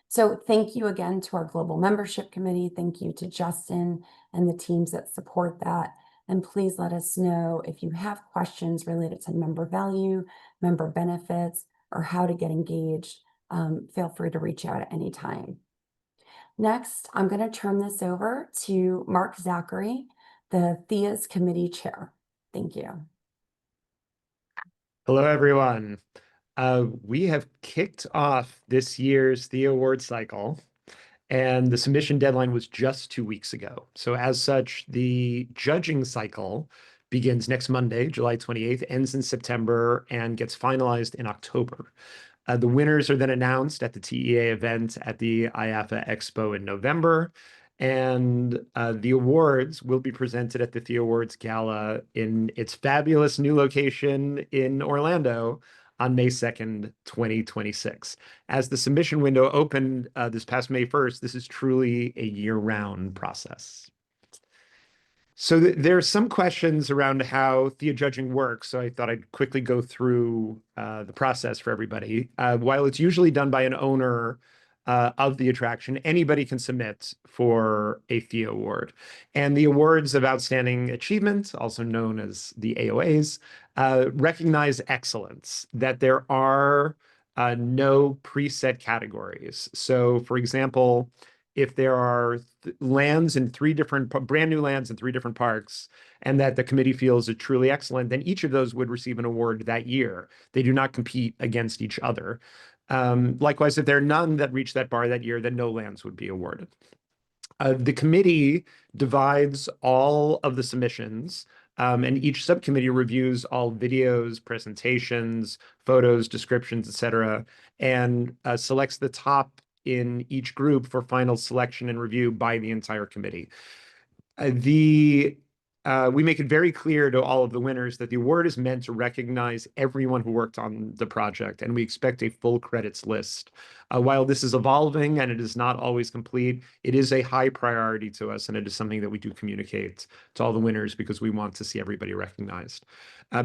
So thank you again to our Global Membership Committee. Thank you to Justin and the teams that support that. And please let us know if you have questions related to member value, member benefits, or how to get engaged. Feel free to reach out at any time. Next, I'm going to turn this over to Mark Zachary, the THEA's committee chair. Thank you. Hello, everyone. We have kicked off this year's THEA Award cycle, and the submission deadline was just 2 weeks ago. So as such, the judging cycle begins next Monday, July 28th, ends in September, and gets finalized in October. The winners are then announced at the TEA event at the IAAPA Expo in November, and the awards will be presented at the THEA Awards Gala in its fabulous new location in Orlando on May 2nd, 2026. As the submission window opened this past May 1st, this is truly a year-round process. So there are some questions around how Thea judging works. So I thought I'd quickly go through the process for everybody. While it's usually done by an owner of the attraction, anybody can submit for a Thea award. And the awards of outstanding achievement, also known as the AOAs, recognize excellence, that there are no preset categories. So for example, if there are lands in brand new lands in 3 different parks, and that the committee feels are truly excellent, then each of those would receive an award that year. They do not compete against each other. Likewise, if there are none that reach that bar that year, then no lands would be awarded. The committee divides all of the submissions, and each subcommittee reviews all videos, presentations, photos, descriptions, etc., and selects the top in each group for final selection and review by the entire committee. We make it very clear to all of the winners that the award is meant to recognize everyone who worked on the project, and we expect a full credits list. While this is evolving and it is not always complete, it is a high priority to us, and it is something that we do communicate to all the winners because we want to see everybody recognized.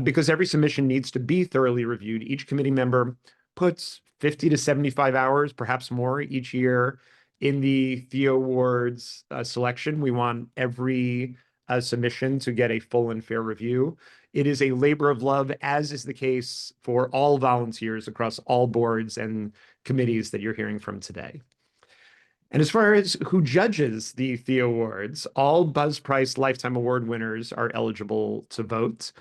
Because every submission needs to be thoroughly reviewed, each committee member puts 50 to 75 hours, perhaps more, each year in the Thea Awards selection. We want every submission to get a full and fair review. It is a labor of love, as is the case for all volunteers across all boards and committees that you're hearing from today. And as far as who judges the Thea Awards, all Buzz Price Lifetime Award winners are eligible to vote.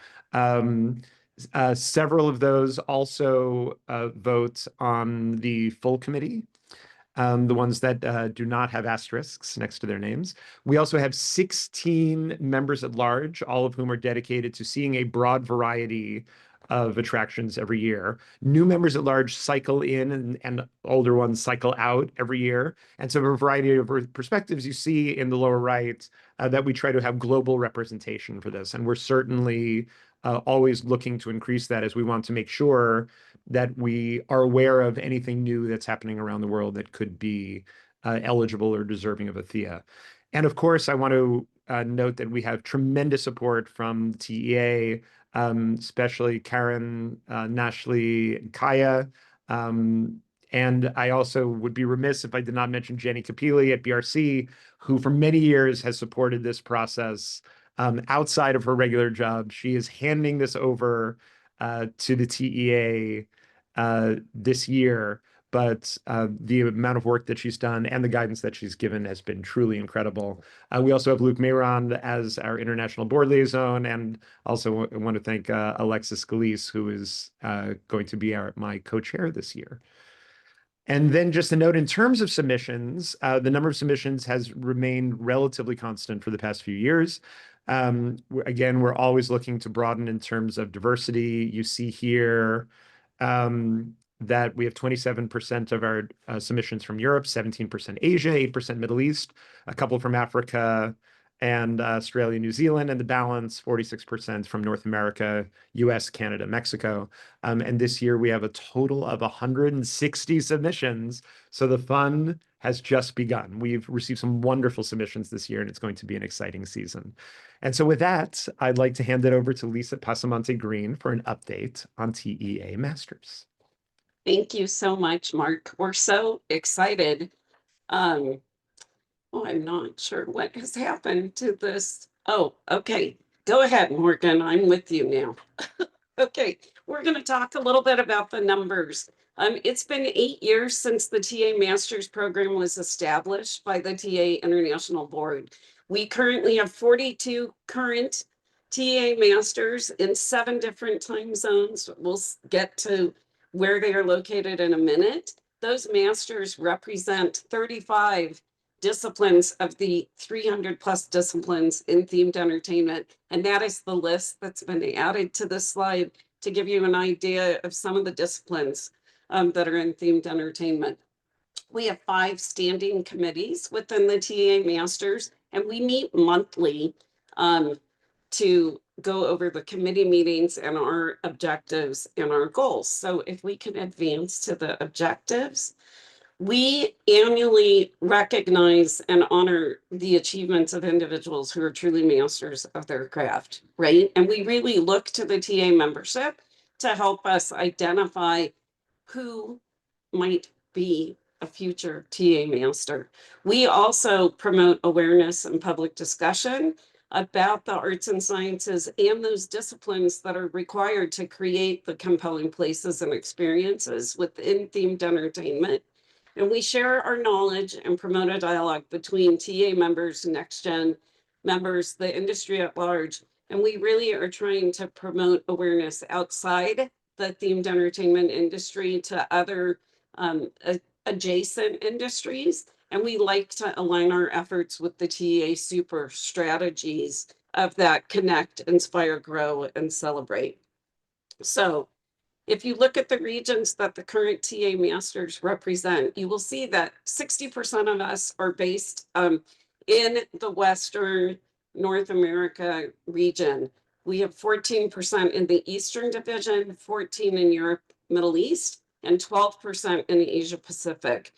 Several of those also vote on the full committee, the ones that do not have asterisks next to their names. We also have 16 members at large, all of whom are dedicated to seeing a broad variety of attractions every year. New members at large cycle in and older ones cycle out every year. And so a variety of perspectives you see in the lower right that we try to have global representation for this. And we're certainly always looking to increase that, as we want to make sure that we are aware of anything new that's happening around the world that could be eligible or deserving of a Thea. And of course, I want to note that we have tremendous support from TEA, especially Karen, Nashley, and Kaya. And I also would be remiss if I did not mention Jenny Capili at BRC, who for many years has supported this process outside of her regular job. She is handing this over to the TEA this year, but the amount of work that she's done and the guidance that she's given has been truly incredible. We also have Luke Mayron as our international board liaison, and also want to thank Alexis Scalise, who is going to be my co-chair this year. And then just a note, in terms of submissions, the number of submissions has remained relatively constant for the past few years. Again, we're always looking to broaden in terms of diversity. You see here that we have 27% of our submissions from Europe, 17% Asia, 8% Middle East, a couple from Africa and Australia, New Zealand, and the balance 46% from North America, US, Canada, Mexico. And this year we have a total of 160 submissions. So the fun has just begun. We've received some wonderful submissions this year, and it's going to be an exciting season. And so with that, I'd like to hand it over to Lisa Pasamonte Green for an update on TEA Masters. Thank you so much, Mark. We're so excited. Oh, I'm not sure what has happened to this. Oh, okay. Go ahead, Morgan. I'm with you now. Okay, we're going to talk a little bit about the numbers. It's been 8 years since the TA Masters program was established by the TA International Board. We currently have 42 current TA Masters in 7 different time zones. We'll get to where they are located in a minute. Those Masters represent 35 disciplines of the 300 plus disciplines in themed entertainment. And that is the list that's been added to this slide to give you an idea of some of the disciplines that are in themed entertainment. We have 5 standing committees within the TA Masters, and we meet monthly to go over the committee meetings and our objectives and our goals. So if we can advance to the objectives, We annually recognize and honor the achievements of individuals who are truly masters of their craft, right? And we really look to the TA membership to help us identify who might be a future TA master. We also promote awareness and public discussion about the arts and sciences and those disciplines that are required to create the compelling places and experiences within themed entertainment. And we share our knowledge and promote a dialogue between TA members, Next Gen members, the industry at large. And we really are trying to promote awareness outside the themed entertainment industry to other adjacent industries. And we like to align our efforts with the TA super strategies of that connect, inspire, grow, and celebrate. So if you look at the regions that the current TA masters represent, you will see that 60% of us are based in the Western North America region. We have 14% in the Eastern Division, 14% in Europe, Middle East, and 12% in the Asia Pacific.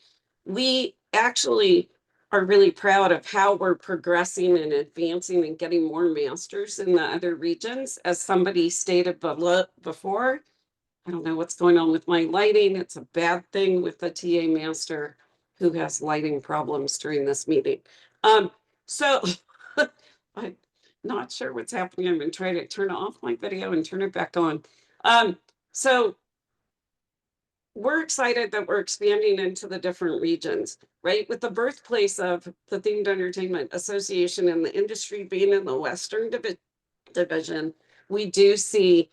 We actually are really proud of how we're progressing and advancing and getting more masters in the other regions. As somebody stated before, I don't know what's going on with my lighting. It's a bad thing with the TA master who has lighting problems during this meeting. So I'm not sure what's happening. I'm going to try to turn off my video and turn it back on. So we're excited that we're expanding into the different regions, right? With the birthplace of the Themed Entertainment Association and the industry being in the Western Division, we do see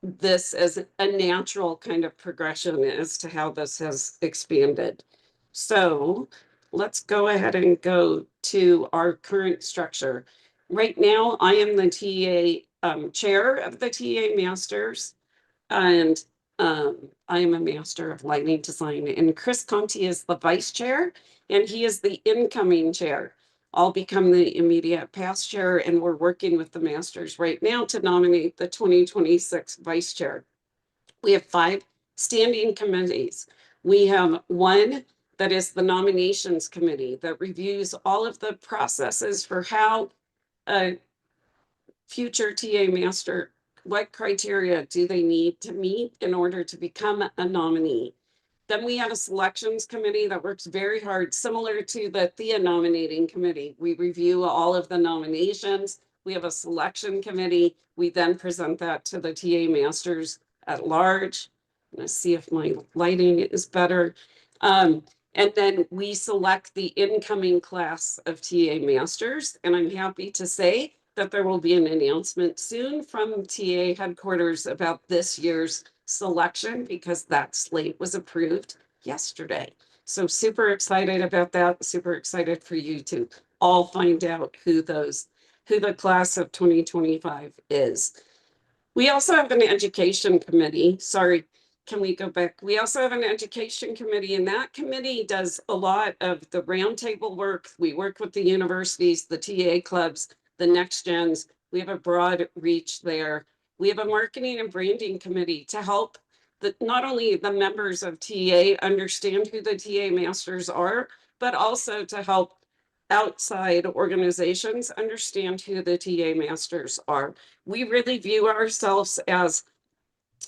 this as a natural kind of progression as to how this has expanded. So let's go ahead and go to our current structure. Right now, I am the TA chair of the TA Masters, and I am a master of lighting design, and Chris Conti is the vice chair, and he is the incoming chair. I'll become the immediate past chair, and we're working with the masters right now to nominate the 2026 vice chair. We have 5 standing committees. We have one that is the nominations committee that reviews all of the processes for how a future TA master, what criteria do they need to meet in order to become a nominee. Then we have a selections committee that works very hard, similar to the THEA nominating committee. We review all of the nominations. We have a selection committee. We then present that to the TA masters at large. I'm going to see if my lighting is better. And then we select the incoming class of TA masters. And I'm happy to say that there will be an announcement soon from TA headquarters about this year's selection, because that slate was approved yesterday. So super excited about that. Super excited for you to all find out who the class of 2025 is. We also have an education committee. Sorry, can we go back? We also have an education committee, and that committee does a lot of the roundtable work. We work with the universities, the TA clubs, the Next Gens. We have a broad reach there. We have a marketing and branding committee to help not only the members of TA understand who the TA masters are, but also to help outside organizations understand who the TA masters are. We really view ourselves as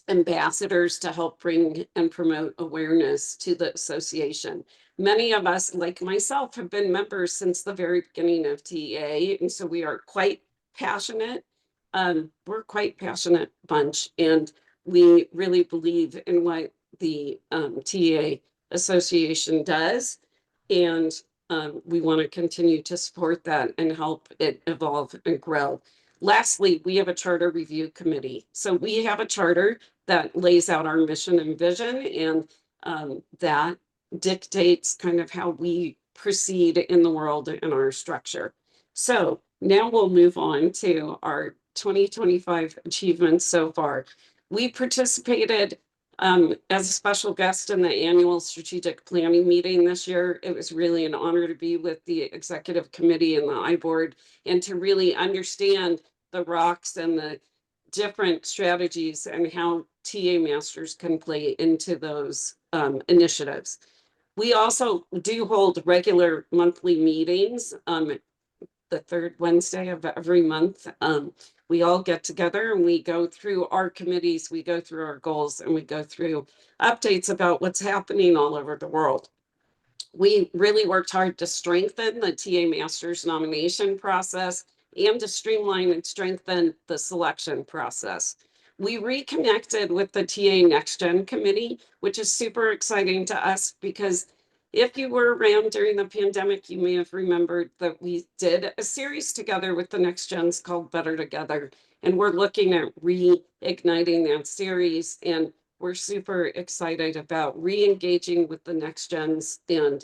ambassadors to help bring and promote awareness to the association. Many of us, like myself, have been members since the very beginning of TA, and so we are quite passionate. We're quite passionate bunch, and we really believe in what the TA Association does, and we want to continue to support that and help it evolve and grow. Lastly, we have a charter review committee. So we have a charter that lays out our mission and vision, and that dictates kind of how we proceed in the world and our structure. So now we'll move on to our 2025 achievements so far. We participated as a special guest in the annual strategic planning meeting this year. It was really an honor to be with the executive committee and the iBoard and to really understand the rocks and the different strategies and how TA masters can play into those initiatives. We also do hold regular monthly meetings, the third Wednesday of every month. We all get together and we go through our committees, we go through our goals, and we go through updates about what's happening all over the world. We really worked hard to strengthen the TA Masters nomination process and to streamline and strengthen the selection process. We reconnected with the TA Next Gen Committee, which is super exciting to us because if you were around during the pandemic, you may have remembered that we did a series together with the Next Gens called Better Together. And we're looking at reigniting that series. And we're super excited about re-engaging with the Next Gens and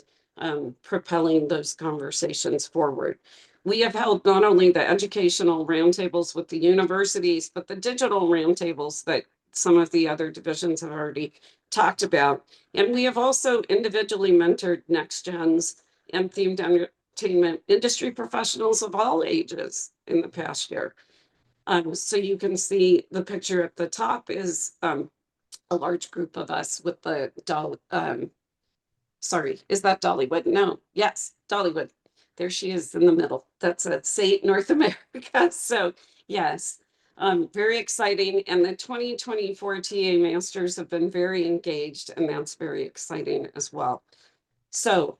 propelling those conversations forward. We have held not only the educational roundtables with the universities, but the digital roundtables that some of the other divisions have already talked about. And we have also individually mentored Next Gens and themed entertainment industry professionals of all ages in the past year. So you can see the picture at the top is a large group of us with the sorry, is that Dollywood? No, yes, Dollywood. There she is in the middle. That's at SAIT North America. So yes, very exciting. And the 2024 TA Masters have been very engaged, and that's very exciting as well. So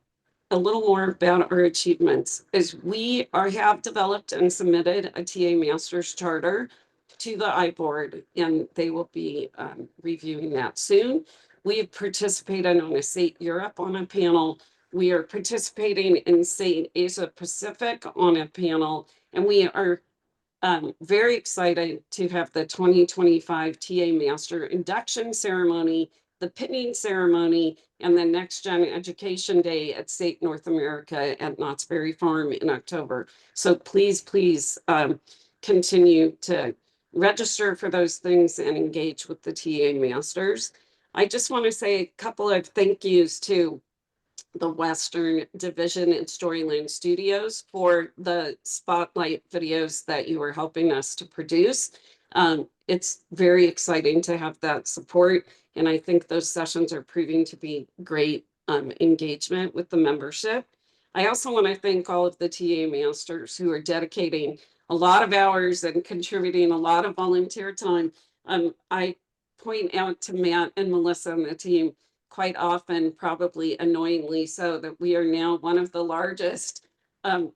a little more about our achievements is we have developed and submitted a TA Masters charter to the iBoard, and they will be reviewing that soon. We have participated on a SAIT Europe on a panel. We are participating in SAIT Asia Pacific on a panel, and we are very excited to have the 2025 TA Master induction ceremony, the pinning ceremony, and the Next Gen Education Day at SAIT North America at Knott's Berry Farm in October. So please, please continue to register for those things and engage with the TA Masters. I just want to say a couple of thank yous to the Western Division and Storyland Studios for the spotlight videos that you are helping us to produce. It's very exciting to have that support, and I think those sessions are proving to be great engagement with the membership. I also want to thank all of the TA Masters who are dedicating a lot of hours and contributing a lot of volunteer time. I point out to Matt and Melissa and the team quite often, probably annoyingly so, that we are now one of the largest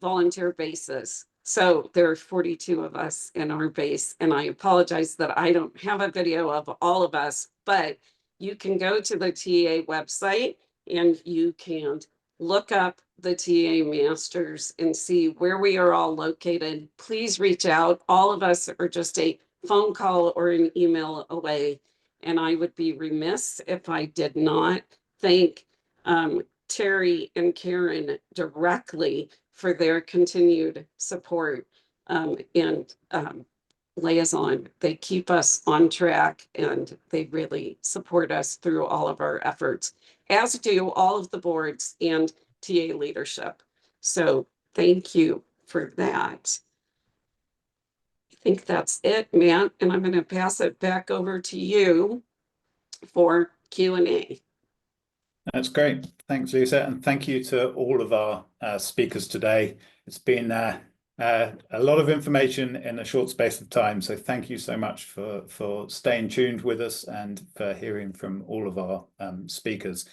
volunteer bases. So there are 42 of us in our base, and I apologize that I don't have a video of all of us, but you can go to the TA website and you can look up the TA Masters and see where we are all located. Please reach out. All of us are just a phone call or an email away. And I would be remiss if I did not thank Terry and Karen directly for their continued support and liaison. They keep us on track, and they really support us through all of our efforts, as do all of the boards and TA leadership. So thank you for that. I think that's it, Matt, and I'm going to pass it back over to you for Q&A. That's great. Thanks, Lisa. And thank you to all of our speakers today. It's been a lot of information in a short space of time. So thank you so much for staying tuned with us and for hearing from all of our speakers.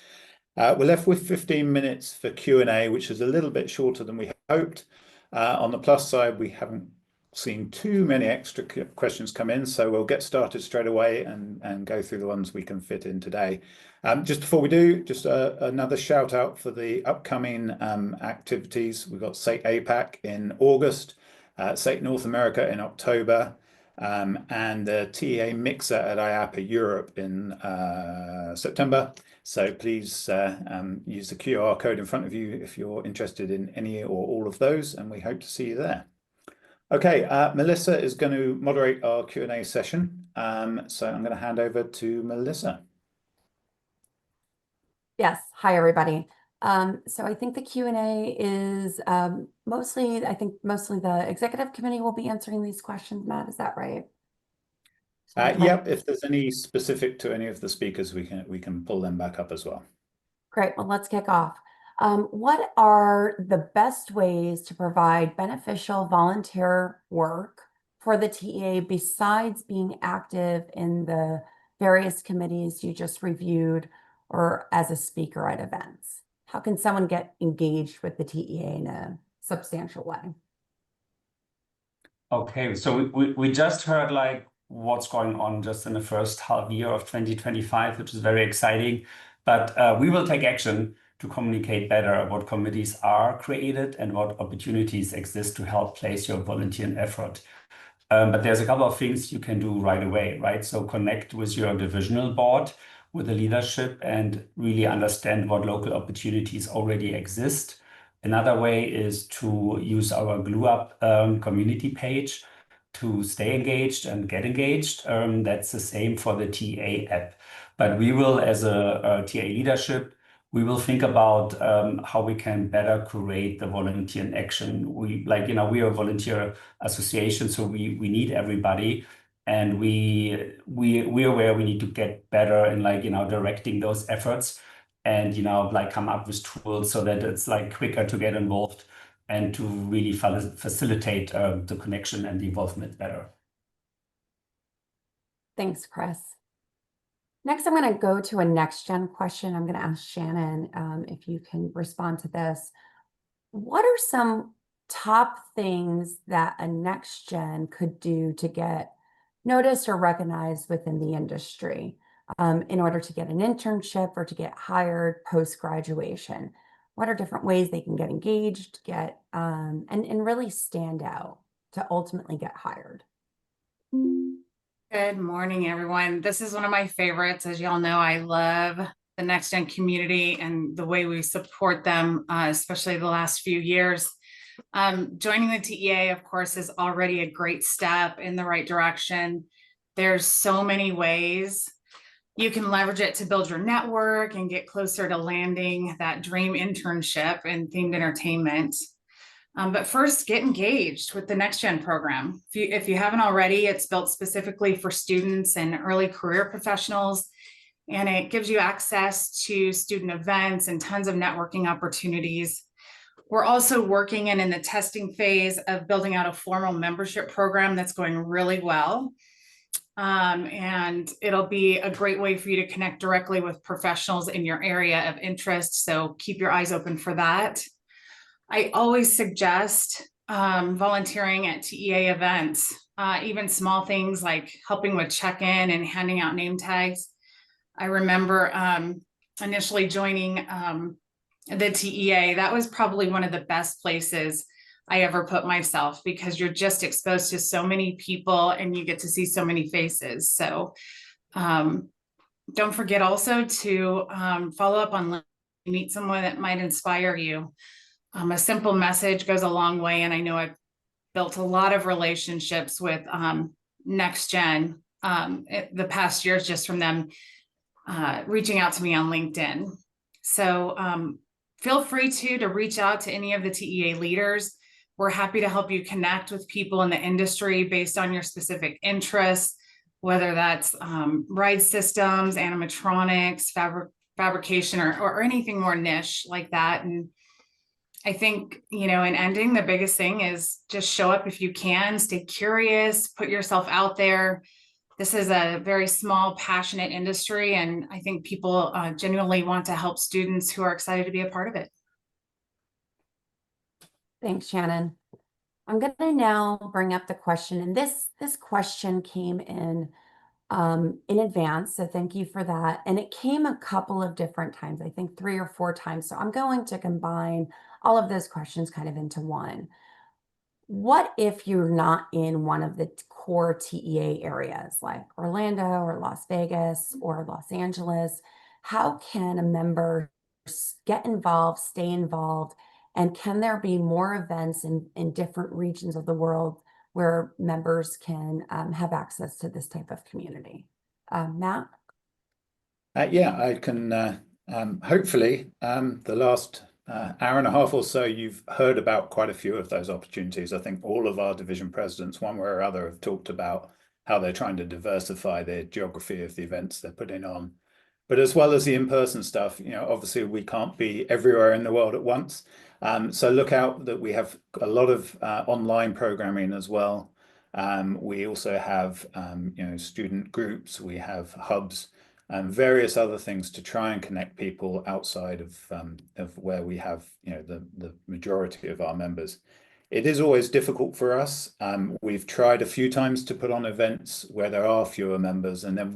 We're left with 15 minutes for Q&A, which is a little bit shorter than we hoped. On the plus side, we haven't seen too many extra questions come in, so we'll get started straight away and go through the ones we can fit in today. Just before we do, just another shout out for the upcoming activities. We've got SAIT APAC in August, SAIT North America in October, and the TA Mixer at IAPA Europe in September. So please use the QR code in front of you if you're interested in any or all of those, and we hope to see you there. Okay, Melissa is going to moderate our Q&A session. So I'm going to hand over to Melissa. Yes. Hi, everybody. So I think the Q&A is mostly the executive committee will be answering these questions. Matt, is that right? Yep. If there's any specific to any of the speakers, we can pull them back up as well. Great. Well, let's kick off. What are the best ways to provide beneficial volunteer work for the TEA besides being active in the various committees you just reviewed or as a speaker at events? How can someone get engaged with the TEA in a substantial way? Okay, so we just heard like what's going on just in the first half year of 2025, which is very exciting. But we will take action to communicate better what committees are created and what opportunities exist to help place your volunteer effort. But there's a couple of things you can do right away, right? So connect with your divisional board, with the leadership, and really understand what local opportunities already exist. Another way is to use our Glue Up community page to stay engaged and get engaged. That's the same for the TA app. But we will, as a TA leadership, we will think about how we can better curate the volunteer in action. We are a volunteer association, so we need everybody, and we're aware we need to get better in directing those efforts, and come up with tools so that it's quicker to get involved and to really facilitate the connection and the involvement better. Thanks, Chris. Next, I'm going to go to a next gen question. I'm going to ask Shannon if you can respond to this. What are some top things that a next gen could do to get noticed or recognized within the industry in order to get an internship or to get hired post-graduation? What are different ways they can get engaged, and really stand out to ultimately get hired? Good morning, everyone. This is one of my favorites. As y'all know, I love the Next Gen community and the way we support them, especially the last few years. Joining the TEA, of course, is already a great step in the right direction. There's so many ways you can leverage it to build your network and get closer to landing that dream internship in themed entertainment. But first, get engaged with the Next Gen program. If you haven't already, it's built specifically for students and early career professionals, and it gives you access to student events and tons of networking opportunities. We're also working in the testing phase of building out a formal membership program that's going really well. And it'll be a great way for you to connect directly with professionals in your area of interest. So keep your eyes open for that. I always suggest volunteering at TEA events, even small things like helping with check-in and handing out name tags. I remember initially joining the TEA. That was probably one of the best places I ever put myself, because you're just exposed to so many people and you get to see so many faces. So don't forget also to follow up on LinkedIn, meet someone that might inspire you. A simple message goes a long way, and I know I've built a lot of relationships with Next Gen the past years just from them reaching out to me on LinkedIn. So feel free to reach out to any of the TEA leaders. We're happy to help you connect with people in the industry based on your specific interests, whether that's ride systems, animatronics, fabrication, or anything more niche like that. And I think, in ending, the biggest thing is just show up if you can, stay curious, put yourself out there. This is a very small, passionate industry, and I think people genuinely want to help students who are excited to be a part of it. Thanks, Shannon. I'm going to now bring up the question, and this question came in advance, so thank you for that. And it came a couple of different times, I think 3 or 4 times. So I'm going to combine all of those questions kind of into one. What if you're not in one of the core TEA areas like Orlando or Las Vegas or Los Angeles? How can a member get involved, stay involved, and can there be more events in different regions of the world where members can have access to this type of community? Matt? Yeah, I can hopefully the last hour and a half or so, you've heard about quite a few of those opportunities. I think all of our division presidents, one way or other, have talked about how they're trying to diversify their geography of the events they're putting on. But as well as the in-person stuff, obviously we can't be everywhere in the world at once. So look out that we have a lot of online programming as well. We also have student groups, we have hubs, and various other things to try and connect people outside of where we have the majority of our members. It is always difficult for us. We've tried a few times to put on events where there are fewer members, and then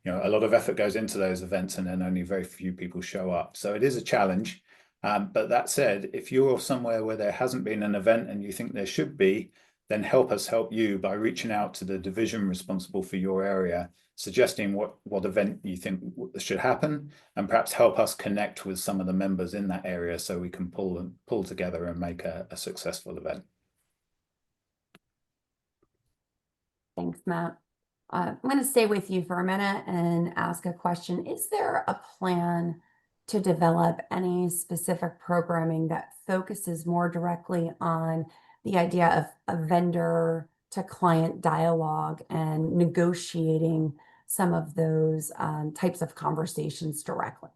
a lot of effort goes into those events, and then only very few people show up. So it is a challenge. But that said, if you're somewhere where there hasn't been an event and you think there should be, then help us help you by reaching out to the division responsible for your area, suggesting what event you think should happen, and perhaps help us connect with some of the members in that area so we can pull together and make a successful event. Thanks, Matt. I'm going to stay with you for a minute and ask a question. Is there a plan to develop any specific programming that focuses more directly on the idea of a vendor to client dialogue and negotiating some of those types of conversations directly?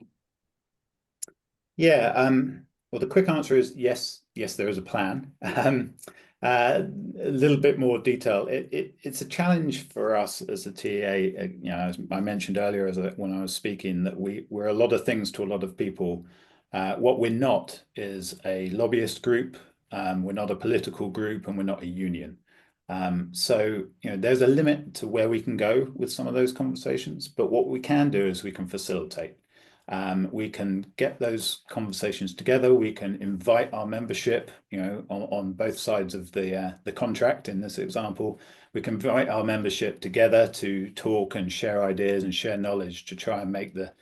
Yeah, well, the quick answer is yes, there is a plan. A little bit more detail. It's a challenge for us as a TEA. As I mentioned earlier, when I was speaking, that we're a lot of things to a lot of people. What we're not is a lobbyist group. We're not a political group, and we're not a union. So there's a limit to where we can go with some of those conversations. But what we can do is we can facilitate. We can get those conversations together. We can invite our membership, on both sides of the contract. In this example, we can invite our membership together to talk and share ideas and share knowledge to try and make the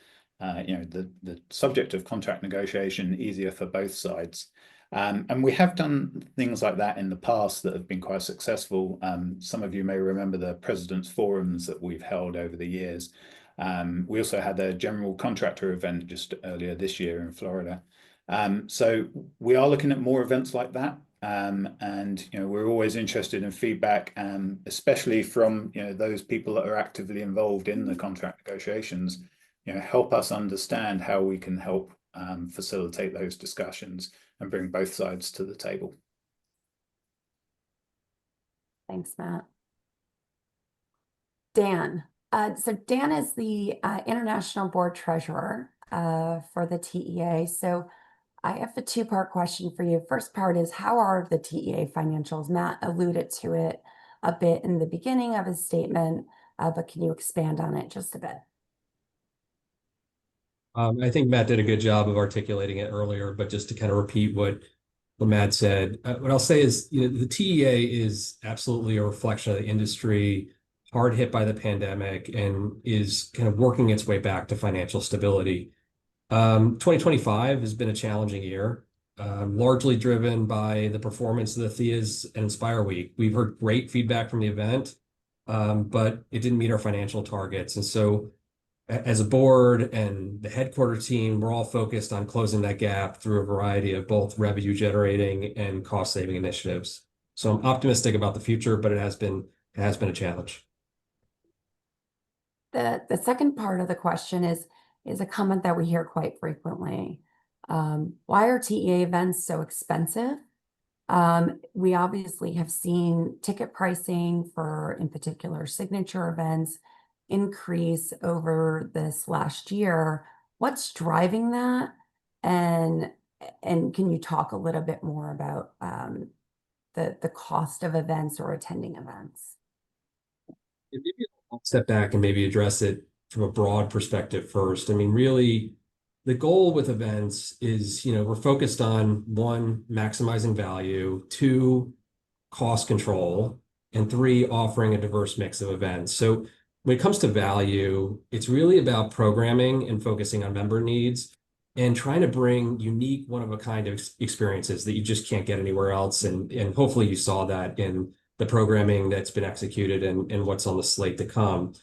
subject of contract negotiation easier for both sides. And we have done things like that in the past that have been quite successful. Some of you may remember the President's Forums that we've held over the years. We also had a general contractor event just earlier this year in Florida. So we are looking at more events like that. And we're always interested in feedback, especially from those people that are actively involved in the contract negotiations. Help us understand how we can help facilitate those discussions and bring both sides to the table. Thanks, Matt. Dan. So Dan is the International Board Treasurer for the TEA. So I have a two-part question for you. First part is, how are the TEA financials? Matt alluded to it a bit in the beginning of his statement, but can you expand on it just a bit? I think Matt did a good job of articulating it earlier, but just to kind of repeat what Matt said, what I'll say is, the TEA is absolutely a reflection of the industry, hard hit by the pandemic, and is kind of working its way back to financial stability. 2025 has been a challenging year, largely driven by the performance of the THEAs and Inspire Week. We've heard great feedback from the event, but it didn't meet our financial targets. And so as a board and the headquarters team, we're all focused on closing that gap through a variety of both revenue generating and cost saving initiatives. So I'm optimistic about the future, but it has been a challenge. The second part of the question is a comment that we hear quite frequently. Why are TEA events so expensive? We obviously have seen ticket pricing for, in particular, signature events increase over this last year. What's driving that? And can you talk a little bit more about the cost of events or attending events? Maybe I'll step back and maybe address it from a broad perspective first. I mean, really, the goal with events is, we're focused on 1, maximizing value, 2, cost control, and 3, offering a diverse mix of events. So when it comes to value, it's really about programming and focusing on member needs and trying to bring unique, one-of-a-kind experiences that you just can't get anywhere else. And hopefully you saw that in the programming that's been executed and what's on the slate to come.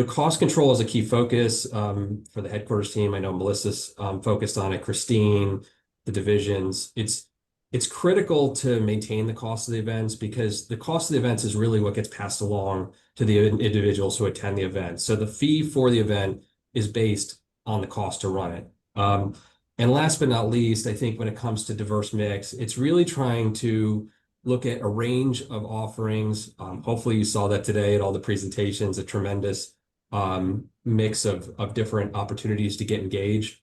Cost control is a key focus for the headquarters team. I know Melissa's focused on it, Christine, the divisions. It's critical to maintain the cost of the events, because the cost of the events is really what gets passed along to the individuals who attend the event. So the fee for the event is based on the cost to run it. And last but not least, I think when it comes to diverse mix, it's really trying to look at a range of offerings. Hopefully you saw that today at all the presentations, a tremendous mix of different opportunities to get engaged,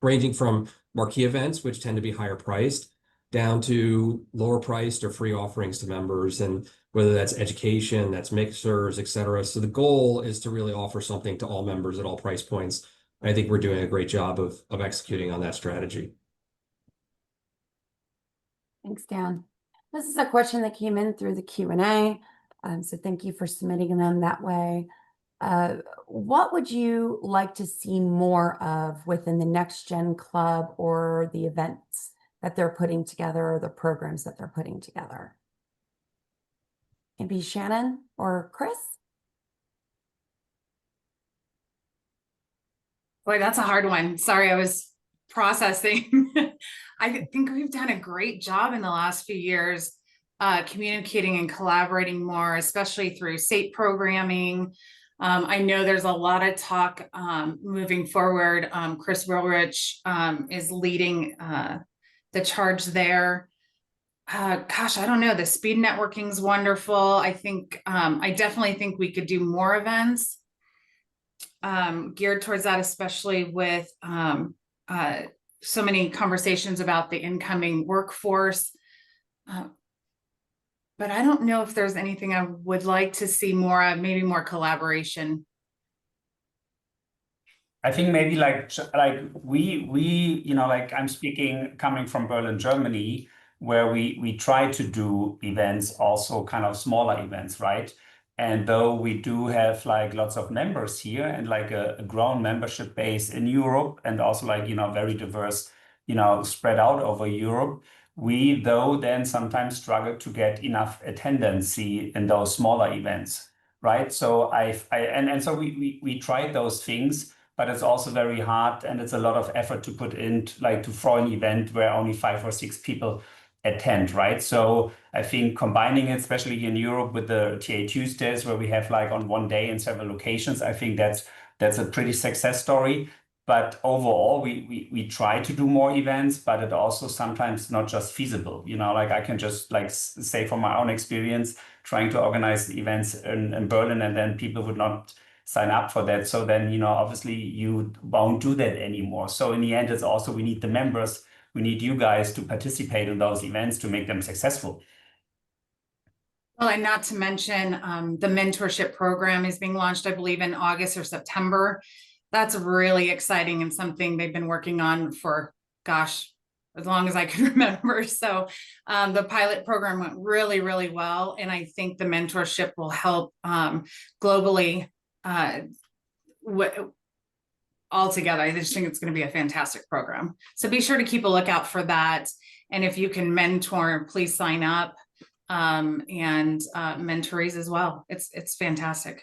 ranging from marquee events, which tend to be higher priced, down to lower priced or free offerings to members, and whether that's education, that's mixers, et cetera. So the goal is to really offer something to all members at all price points. I think we're doing a great job of executing on that strategy. Thanks, Dan. This is a question that came in through the Q&A, so thank you for submitting them that way. What would you like to see more of within the Next Gen Club or the events that they're putting together or the programs that they're putting together? Maybe Shannon or Chris? Boy, that's a hard one. Sorry, I was processing. I think we've done a great job in the last few years communicating and collaborating more, especially through SATE programming. I know there's a lot of talk moving forward. Chris Wilrich is leading the charge there. Gosh, I don't know. The speed networking is wonderful. I think I definitely think we could do more events geared towards that, especially with so many conversations about the incoming workforce. But I don't know if there's anything I would like to see more of, maybe more collaboration. I think maybe like we you know, like I'm speaking coming from Berlin, Germany, where we try to do events, also kind of smaller events, right? And though we do have like lots of members here and like a grown membership base in Europe, and also like, you know, very diverse, you know, spread out over Europe, we though then sometimes struggle to get enough attendance in those smaller events, right? So so we tried those things, but it's also very hard and it's a lot of effort to put in, like to throw an event where only 5 or 6 people attend, right? So I think combining it, especially in Europe with the TA Tuesdays, where we have like on one day in several locations, I think that's a pretty success story. But overall, we try to do more events, but it also sometimes not just feasible. You know, like I can just like say from my own experience, trying to organize events in Berlin, and then people would not sign up for that. So then, you know, obviously you won't do that anymore. So in the end, it's also, we need the members, we need you guys to participate in those events to make them successful. Well, and not to mention the mentorship program is being launched, I believe, in August or September. That's really exciting and something they've been working on for, gosh, as long as I can remember. So the pilot program went really, really well. And I think the mentorship will help globally altogether. I just think it's going to be a fantastic program. So be sure to keep a lookout for that. And if you can mentor, please sign up and mentorees as well. It's fantastic.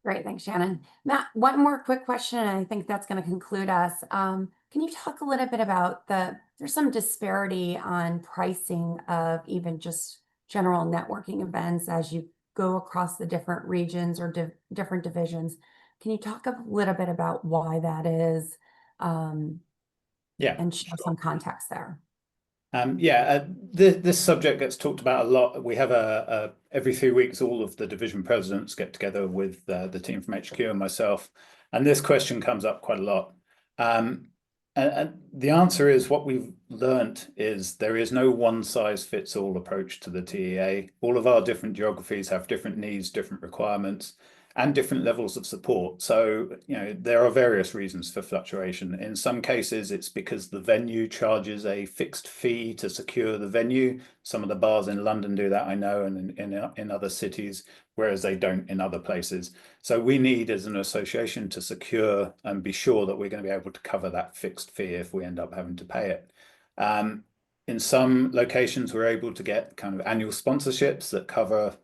Great, thanks, Shannon. Matt, one more quick question, and I think that's going to conclude us. Can you talk a little bit about there's some disparity on pricing of even just general networking events as you go across the different regions or different divisions. Can you talk a little bit about why that is? Yeah, and share some context there. This subject gets talked about a lot. We have every 3 weeks, all of the division presidents get together with the team from HQ and myself, and this question comes up quite a lot. And the answer is, what we've learnt is there is no one size fits all approach to the TEA. All of our different geographies have different needs, different requirements, and different levels of support. So, you know, there are various reasons for fluctuation. In some cases, it's because the venue charges a fixed fee to secure the venue. Some of the bars in London do that, I know, and in other cities, whereas they don't in other places. So we need, as an association, to secure and be sure that we're going to be able to cover that fixed fee if we end up having to pay it. In some locations, we're able to get kind of annual sponsorships that cover,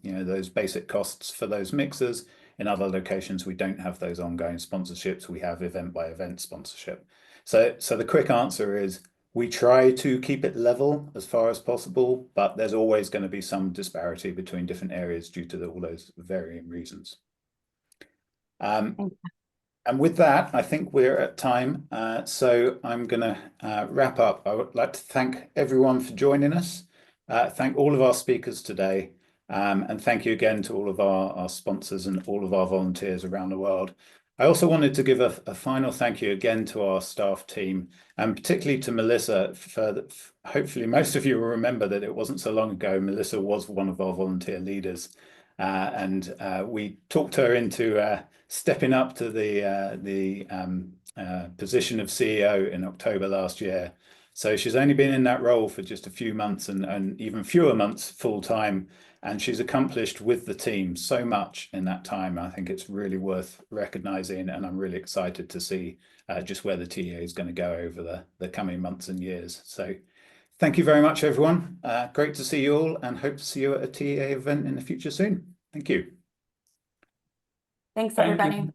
you know, those basic costs for those mixers. In other locations, we don't have those ongoing sponsorships. We have event by event sponsorship. So the quick answer is we try to keep it level as far as possible, but there's always going to be some disparity between different areas due to all those varying reasons. And with that, I think we're at time. So I'm going to wrap up. I would like to thank everyone for joining us. Thank all of our speakers today. And thank you again to all of our sponsors and all of our volunteers around the world. I also wanted to give a final thank you again to our staff team, and particularly to Melissa. Hopefully most of you will remember that it wasn't so long ago, Melissa was one of our volunteer leaders. And we talked her into stepping up to the position of CEO in October last year. So she's only been in that role for just a few months and even fewer months full time. And she's accomplished with the team so much in that time. I think it's really worth recognizing, and I'm really excited to see just where the TEA is going to go over the coming months and years. So thank you very much, everyone. Great to see you all, and hope to see you at a TEA event in the future soon. Thank you. Thanks, Thank you. everybody.